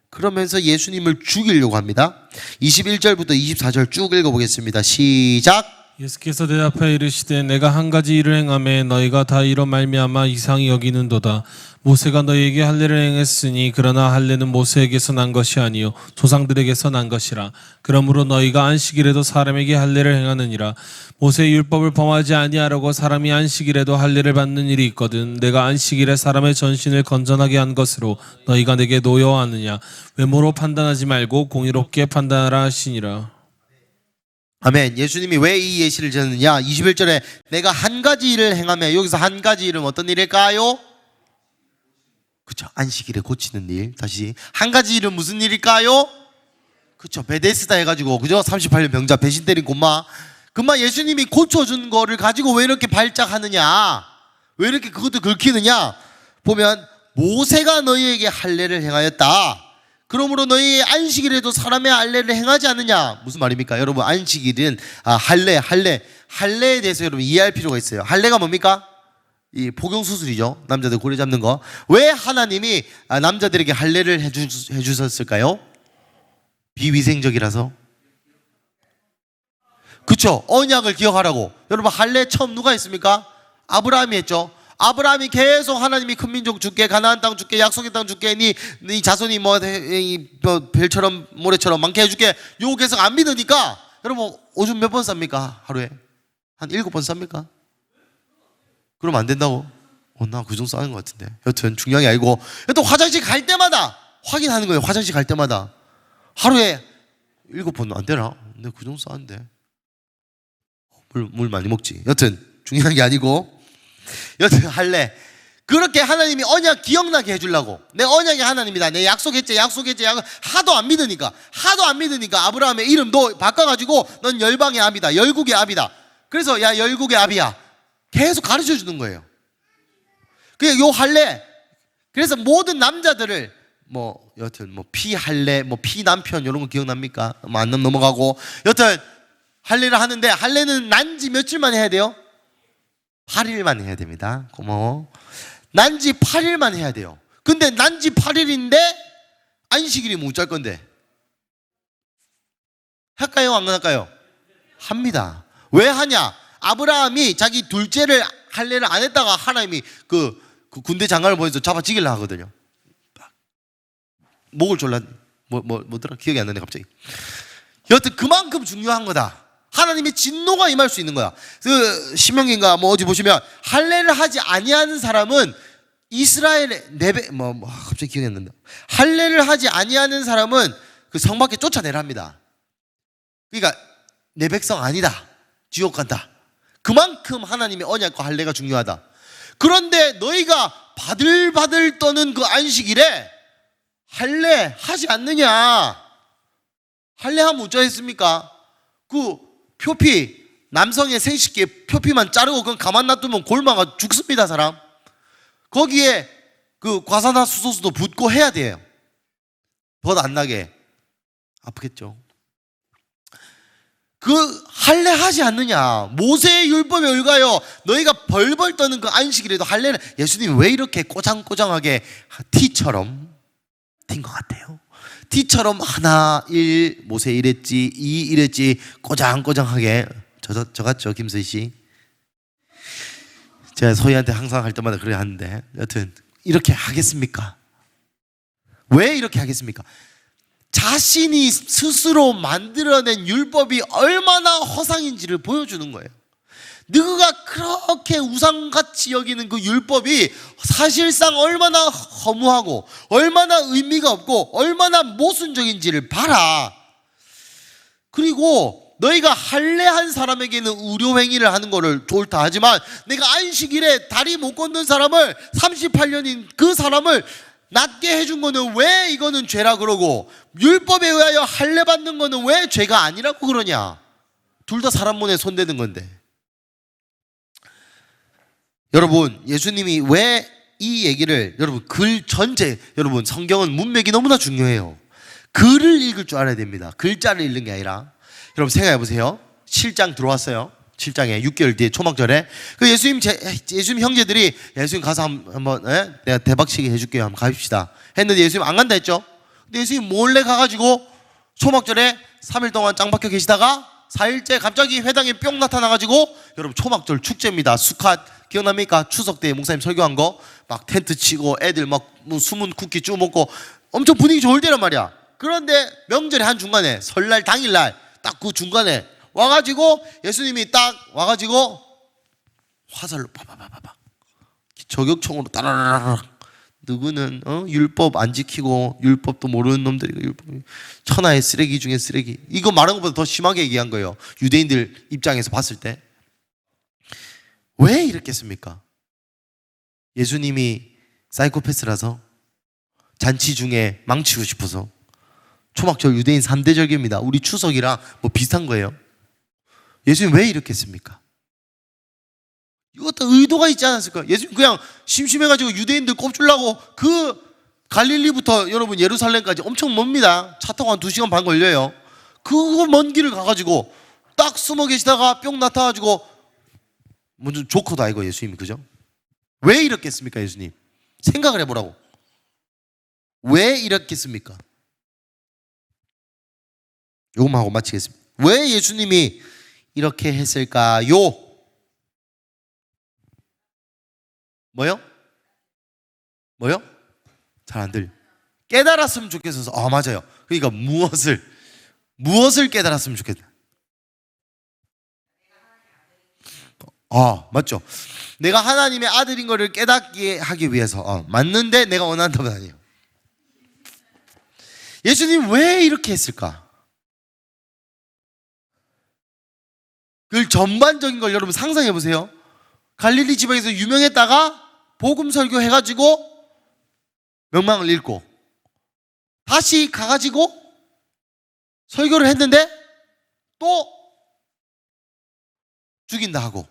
[SPEAKER 1] 그러면서 예수님을 죽이려고 합니다. 21절부터 24절 쭉 읽어보겠습니다. 시작.
[SPEAKER 2] 예수께서 대답하여 이르시되 내가 한 가지 일을 행하매 너희가 다 이로 말미암아 이상히 여기는도다. 모세가 너희에게 할례를 행했으니 그러나 할례는 모세에게서 난 것이 아니요 조상들에게서 난 것이라. 그러므로 너희가 안식일에도 사람에게 할례를 행하느니라. 모세의 율법을 범하지 아니하려고 사람이 안식일에도 할례를 받는 일이 있거든. 내가 안식일에 사람의 전신을 건전하게 한 것으로 너희가 내게 노여워하느냐? 외모로 판단하지 말고 공의롭게 판단하라 하시니라.
[SPEAKER 1] 아멘. 예수님이 왜 이 예시를 드렸느냐? 21절에 내가 한 가지 일을 행하며, 여기서 한 가지 일은 어떤 일일까요? 그렇죠. 안식일에 고치는 일. 다시 한 가지 일은 무슨 일일까요? 그렇죠. 베데스다 해가지고, 그죠? 38년 병자 배신 때린 고마. 그만 예수님이 고쳐준 거를 가지고 왜 이렇게 발작하느냐? 왜 이렇게 그것도 긁히느냐? 보면 모세가 너희에게 할례를 행하였다. 그러므로 너희 안식일에도 사람의 할례를 행하지 않느냐. 무슨 말입니까? 여러분, 안식일은 할례에 대해서 여러분 이해할 필요가 있어요. 할례가 뭡니까? 이 복용 수술이죠. 남자들 고리 잡는 거. 왜 하나님이 남자들에게 할례를 해주셨을까요? 비위생적이라서. 그쵸? 언약을 기억하라고. 여러분, 할례 처음 누가 했습니까? 아브라함이 했죠. 아브라함이 계속 하나님이 큰 민족 줄게, 가나안 땅 줄게, 약속의 땅 줄게, 네 자손이 별처럼 모래처럼 많게 해줄게. 요거 계속 안 믿으니까 여러분, 오줌 몇 번 쌉니까? 하루에 한 7번 쌉니까? 그러면 안 된다고? 나 그 정도 싸는 것 같은데. 여튼 중요한 게 아니고, 또 화장실 갈 때마다 확인하는 거예요. 화장실 갈 때마다 하루에 7번 안 되나? 근데 그 정도 싸는데 물 많이 먹지. 여튼 중요한 게 아니고, 여튼 할례, 그렇게 하나님이 언약 기억나게 해주려고. 내 언약이 하나님이다, 내 약속했지 하도 안 믿으니까 아브라함의 이름도 바꿔가지고 넌 열방의 아비다, 열국의 아비다. 그래서 야, 열국의 아비야 계속 가르쳐 주는 거예요. 그게 요 할례. 그래서 모든 남자들을 여튼 피할례, 피남편 이런 거 기억납니까? 안 넘어가고. 여튼 할례를 하는데, 할례는 난지 며칠만 해야 돼요? 8일만 해야 됩니다. 고마워. 난지 8일만 해야 돼요. 근데 난지 8일인데 안식일이 못 잘 건데 할까요? 안 할까요? 합니다. 왜 하냐? 아브라함이 자기 둘째를 할례를 안 했다가 하나님이 그 군대 장관을 보내서 잡아지기를 하거든요. 목을 졸라 뭐더라? 기억이 안 나네 갑자기. 여튼 그만큼 중요한 거다. 하나님의 진노가 임할 수 있는 거야. 그 신명기인가 어디 보시면 할례를 하지 아니하는 사람은 이스라엘의 갑자기 기억이 안 난다. 할례를 하지 아니하는 사람은 그 성 밖에 쫓아내랍니다. 그러니까 내 백성 아니다, 지옥 간다. 그만큼 하나님의 언약과 할례가 중요하다. 그런데 너희가 바들바들 떠는 그 안식일에 할례 하지 않느냐? 할례하면 어쩌겠습니까? 그 표피, 남성의 생식기에 표피만 자르고 그건 가만 놔두면 골마가 죽습니다, 사람. 거기에 그 과산화수소수도 붓고 해야 돼요. 벗 안 나게. 아프겠죠. 그 할례 하지 않느냐? 모세의 율법에 의하여 너희가 벌벌 떠는 그 안식일에도 할례는, 예수님이 왜 이렇게 꼬장꼬장하게 T인 것 같아요. T처럼 하나 1 모세 이랬지, 2 이랬지, 꼬장꼬장하게. 저 같죠, 김서희 씨? 제가 서희한테 항상 할 때마다 그래 하는데, 여튼 이렇게 하겠습니까? 왜 이렇게 하겠습니까? 자신이 스스로 만들어낸 율법이 얼마나 허상인지를 보여주는 거예요. 너가 그렇게 우상같이 여기는 그 율법이 사실상 얼마나 허무하고 얼마나 의미가 없고 얼마나 모순적인지를 봐라. 그리고 너희가 할례한 사람에게는 의료행위를 하는 거를 좋다 하지만, 내가 안식일에 다리 못 걷는 사람을 38년인 그 사람을 낫게 해준 거는 왜 이거는 죄라 그러고, 율법에 의하여 할례 받는 거는 왜 죄가 아니라고 그러냐? 둘 다 사람 몸에 손대는 건데. 여러분, 예수님이 왜 이 얘기를, 여러분 글 전체, 여러분 성경은 문맥이 너무나 중요해요. 글을 읽을 줄 알아야 됩니다. 글자를 읽는 게 아니라. 여러분 생각해 보세요. 7장 들어왔어요. 7장에 6개월 뒤에 초막절에 그 예수님 형제들이 예수님 가서 한번 내가 대박치게 해줄게요, 한번 가십시다 했는데 예수님 안 간다 했죠. 근데 예수님 몰래 가가지고 초막절에 3일 동안 짱 박혀 계시다가 4일째 갑자기 회당에 뿅 나타나가지고, 여러분 초막절 축제입니다. 수캇 기억납니까? 추석 때 목사님 설교한 거 막 텐트 치고 애들 막 숨은 쿠키 쭉 먹고 엄청 분위기 좋을 때란 말이야. 그런데 명절의 한 중간에, 설날 당일날 딱 그 중간에 와가지고 예수님이 딱 와가지고 화살로 파파파파 저격총으로 따라라락, 누구는 율법 안 지키고 율법도 모르는 놈들이 율법 천하의 쓰레기 중에 쓰레기, 이거 말한 것보다 더 심하게 얘기한 거예요. 유대인들 입장에서 봤을 때. 왜 이랬겠습니까? 예수님이 사이코패스라서, 잔치 중에 망치고 싶어서. 초막절 유대인 3대 절기입니다. 우리 추석이랑 비슷한 거예요. 예수님 왜 이렇게 했습니까? 이것도 의도가 있지 않았을까? 예수님 그냥 심심해가지고 유대인들 꼽주려고 그 갈릴리부터 여러분 예루살렘까지 엄청 멉니다. 차 타고 한 2시간 반 걸려요. 그 먼 길을 가가지고 딱 숨어 계시다가 뿅 나타나가지고 먼저 조커도 아니고 예수님이, 그죠? 왜 이렇겠습니까? 예수님 생각을 해보라고. 왜 이렇겠습니까? 요것만 하고 마치겠습니다. 왜 예수님이 이렇게 했을까요? 뭐요? 뭐요? 잘 안 들려. 깨달았으면 좋겠어서. 맞아요. 그러니까 무엇을 깨달았으면 좋겠다. 맞죠. 내가 하나님의 아들인 것을 깨닫게 하기 위해서. 맞는데 내가 원하는 답은 아니에요. 예수님 왜 이렇게 했을까? 그 전반적인 걸 여러분 상상해 보세요. 갈릴리 지방에서 유명했다가 복음 설교 해가지고 명망을 잃고 다시 가가지고 설교를 했는데 또 죽인다 하고.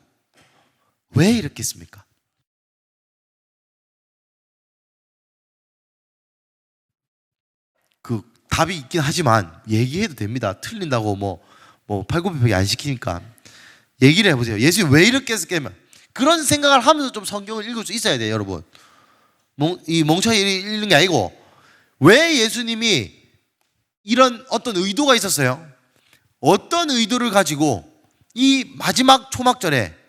[SPEAKER 1] 왜 이렇게 했습니까? 그 답이 있긴 하지만 얘기해도 됩니다. 틀린다고 뭐 팔굽혀펴기 안 시키니까 얘기를 해보세요. 예수님 왜 이렇게 했을까면 그런 생각을 하면서 좀 성경을 읽을 수 있어야 돼요, 여러분. 이 멍청이 읽는 게 아니고 왜 예수님이 이런 어떤 의도가 있었어요? 어떤 의도를 가지고 이 마지막 초막절에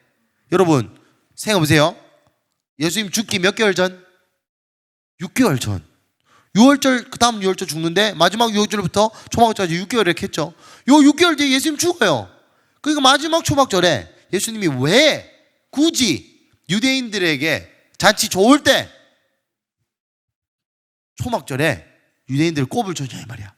[SPEAKER 1] 여러분 생각해 보세요. 예수님 죽기 몇 개월 전? 6개월 전. 6월절 그 다음 6월절 죽는데 마지막 6월절부터 초막절까지 6개월 이렇게 했죠. 요 6개월 뒤에 예수님 죽어요. 그러니까 마지막 초막절에 예수님이 왜 굳이 유대인들에게 잔치 좋을 때 초막절에 유대인들 꼽을 줬냐 이 말이야.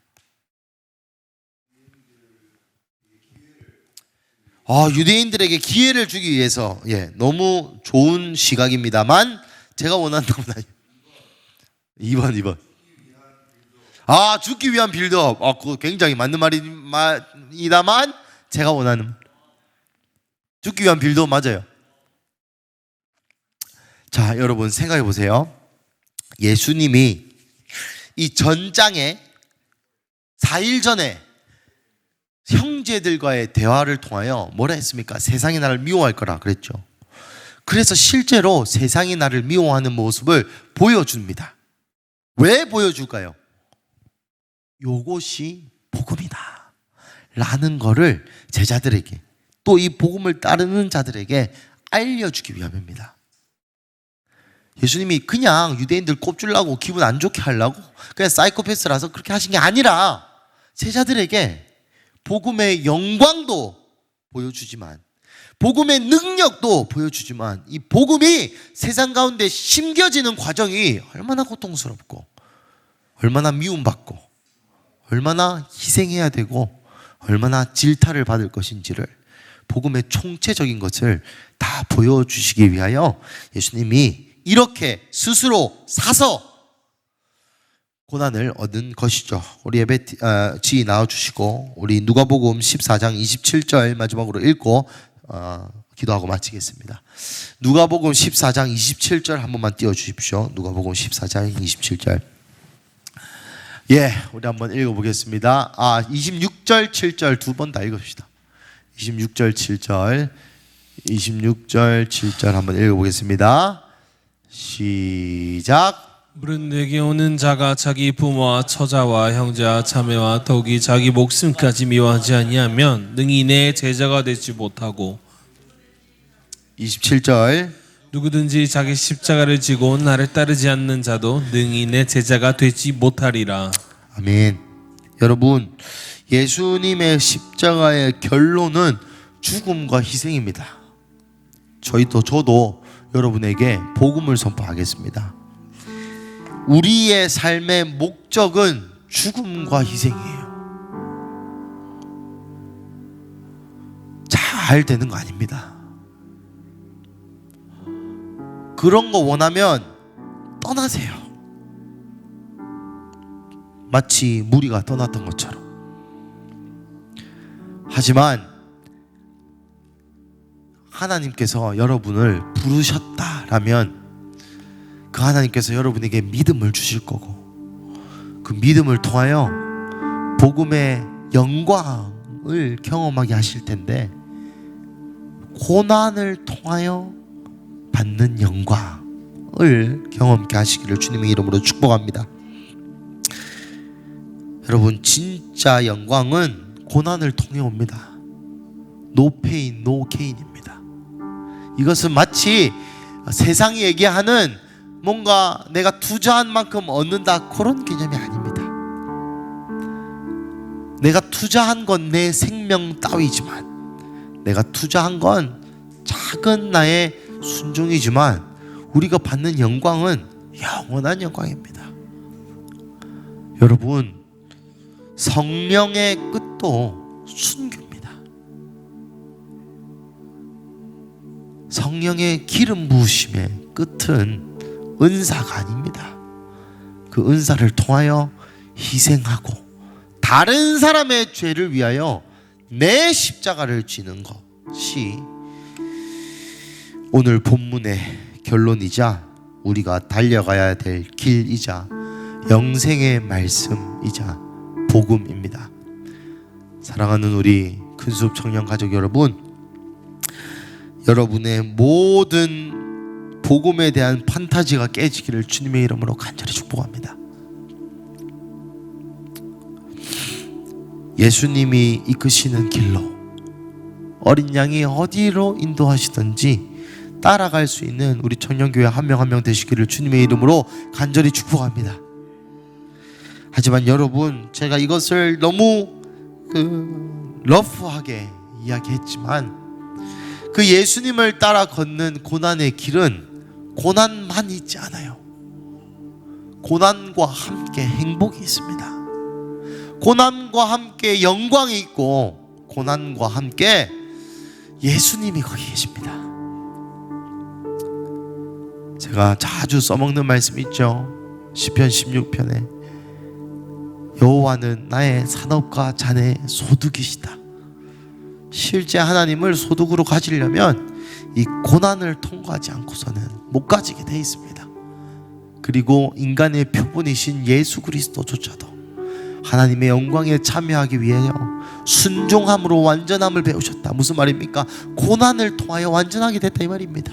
[SPEAKER 1] 유대인들에게 기회를 주기 위해서. 너무 좋은 시각입니다만 제가 원하는 건 아니에요. 2번. 죽기 위한 빌드업. 그거 굉장히 맞는 말이다만 제가 원하는 죽기 위한 빌드업 맞아요. 자, 여러분 생각해 보세요. 예수님이 이 전장에 4일 전에 형제들과의 대화를 통하여 뭐라 했습니까? 세상이 나를 미워할 거라 그랬죠. 그래서 실제로 세상이 나를 미워하는 모습을 보여줍니다. 왜 보여줄까요? 요것이 복음이다 라는 거를 제자들에게, 또 이 복음을 따르는 자들에게 알려주기 위함입니다. 예수님이 그냥 유대인들 꼽주려고 기분 안 좋게 하려고 그냥 사이코패스라서 그렇게 하신 게 아니라 제자들에게 복음의 영광도 보여주지만 복음의 능력도 보여주지만 이 복음이 세상 가운데 심겨지는 과정이 얼마나 고통스럽고 얼마나 미움받고 얼마나 희생해야 되고 얼마나 질타를 받을 것인지를 복음의 총체적인 것을 다 보여주시기 위하여 예수님이 이렇게 스스로 사서 고난을 얻은 것이죠. 우리 예배 지휘 나와주시고 우리 누가복음 14장 27절 마지막으로 읽고 기도하고 마치겠습니다. 누가복음 14장 27절 한 번만 띄워주십시오. 누가복음 14장 27절. 우리 한번 읽어보겠습니다. 26절 7절 두 번 다 읽읍시다. 26절 7절 한번 읽어보겠습니다. 시작.
[SPEAKER 2] 물은 내게 오는 자가 자기 부모와 처자와 형제와 자매와 더욱이 자기 목숨까지 미워하지 아니하면 능히 내 제자가 되지 못하고
[SPEAKER 1] 27절.
[SPEAKER 2] 누구든지 자기 십자가를 지고 나를 따르지 않는 자도 능히 내 제자가 되지 못하리라.
[SPEAKER 1] 아멘. 여러분, 예수님의 십자가의 결론은 죽음과 희생입니다. 저도 여러분에게 복음을 선포하겠습니다. 우리의 삶의 목적은 죽음과 희생이에요. 잘 되는 거 아닙니다. 그런 거 원하면 떠나세요. 마치 무리가 떠났던 것처럼. 하지만 하나님께서 여러분을 부르셨다라면 그 하나님께서 여러분에게 믿음을 주실 거고 그 믿음을 통하여 복음의 영광을 경험하게 하실 텐데, 고난을 통하여 받는 영광을 경험케 하시기를 주님의 이름으로 축복합니다. 여러분, 진짜 영광은 고난을 통해 옵니다. No pain, no gain입니다. 이것은 마치 세상이 얘기하는 뭔가 내가 투자한 만큼 얻는다, 그런 개념이 아닙니다. 내가 투자한 건 내 생명 따위지만, 내가 투자한 건 작은 나의 순종이지만, 우리가 받는 영광은 영원한 영광입니다. 여러분, 성령의 끝도 순교입니다. 성령의 기름 부으심의 끝은 은사가 아닙니다. 그 은사를 통하여 희생하고 다른 사람의 죄를 위하여 내 십자가를 지는 것이 오늘 본문의 결론이자 우리가 달려가야 될 길이자 영생의 말씀이자 복음입니다. 사랑하는 우리 큰숲 청년 가족 여러분, 여러분의 모든 복음에 대한 판타지가 깨지기를 주님의 이름으로 간절히 축복합니다. 예수님이 이끄시는 길로 어린 양이 어디로 인도하시든지 따라갈 수 있는 우리 청년교회 한 명 한 명 되시기를 주님의 이름으로 간절히 축복합니다. 하지만 여러분, 제가 이것을 너무 러프하게 이야기했지만, 그 예수님을 따라 걷는 고난의 길은 고난만 있지 않아요. 고난과 함께 행복이 있습니다. 고난과 함께 영광이 있고, 고난과 함께 예수님이 거기 계십니다. 제가 자주 써먹는 말씀이 있죠. 시편 16편에 여호와는 나의 산업과 잔의 소득이시다. 실제 하나님을 소득으로 가지려면 이 고난을 통과하지 않고서는 못 가지게 되어 있습니다. 그리고 인간의 표본이신 예수 그리스도조차도 하나님의 영광에 참여하기 위하여 순종함으로 완전함을 배우셨다. 무슨 말입니까? 고난을 통하여 완전하게 됐다, 이 말입니다.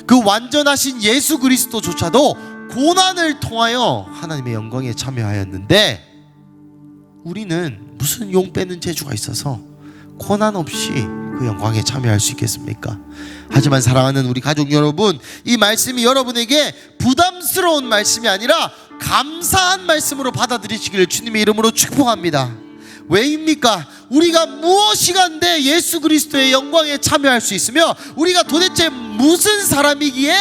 [SPEAKER 1] 그 완전하신 예수 그리스도조차도 고난을 통하여 하나님의 영광에 참여하였는데, 우리는 무슨 용 빼는 재주가 있어서 고난 없이 그 영광에 참여할 수 있겠습니까? 하지만 사랑하는 우리 가족 여러분, 이 말씀이 여러분에게 부담스러운 말씀이 아니라 감사한 말씀으로 받아들이시기를 주님의 이름으로 축복합니다. 왜입니까? 우리가 무엇이간데 예수 그리스도의 영광에 참여할 수 있으며, 우리가 도대체 무슨 사람이기에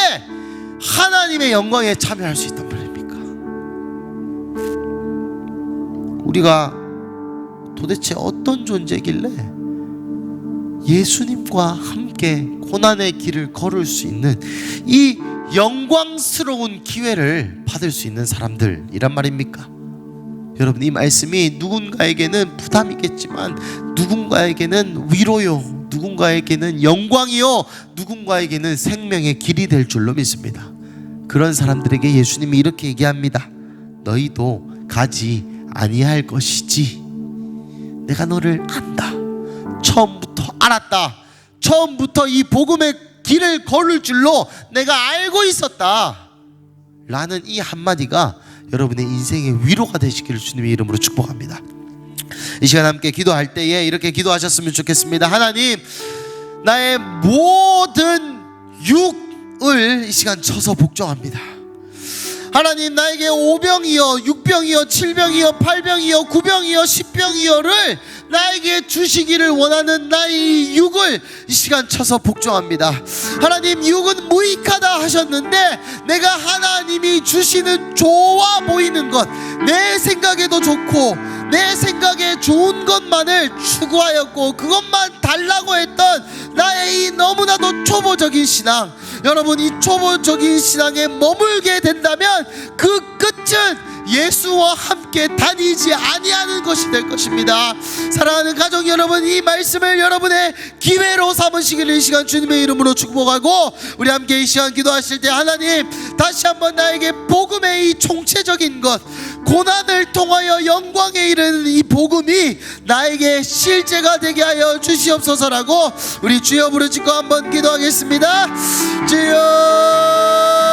[SPEAKER 1] 하나님의 영광에 참여할 수 있단 말입니까? 우리가 도대체 어떤 존재길래 예수님과 함께 고난의 길을 걸을 수 있는 이 영광스러운 기회를 받을 수 있는 사람들이란 말입니까? 여러분, 이 말씀이 누군가에게는 부담이겠지만 누군가에게는 위로요, 누군가에게는 영광이요, 누군가에게는 생명의 길이 될 줄로 믿습니다. 그런 사람들에게 예수님이 이렇게 얘기합니다. 너희도 가지 아니할 것이지. 내가 너를 안다. 처음부터 알았다. 처음부터 이 복음의 길을 걸을 줄로 내가 알고 있었다. 라는 이 한마디가 여러분의 인생의 위로가 되시기를 주님의 이름으로 축복합니다. 이 시간 함께 기도할 때에 이렇게 기도하셨으면 좋겠습니다. 하나님, 나의 모든 육을 이 시간 쳐서 복종합니다. 하나님, 나에게 5병이여 6병이여 7병이여 8병이여 9병이여 10병이여를 나에게 주시기를 원하는 나의 육을 이 시간 쳐서 복종합니다. 하나님, 육은 무익하다 하셨는데 내가 하나님이 주시는 좋아 보이는 것, 내 생각에도 좋고 내 생각에 좋은 것만을 추구하였고 그것만 달라고 했던 나의 이 너무나도 초보적인 신앙, 여러분, 이 초보적인 신앙에 머물게 된다면 그 끝은 예수와 함께 다니지 아니하는 것이 될 것입니다. 사랑하는 가족 여러분, 이 말씀을 여러분의 기회로 삼으시기를 이 시간 주님의 이름으로 축복하고, 우리 함께 이 시간 기도하실 때 하나님, 다시 한번 나에게 복음의 이 총체적인 것,
[SPEAKER 3] 고난을 통하여 영광에 이르는 이 복음이 나에게 실제가 되게 하여 주시옵소서라고 우리 주여 부르짖고 한번 기도하겠습니다. 주여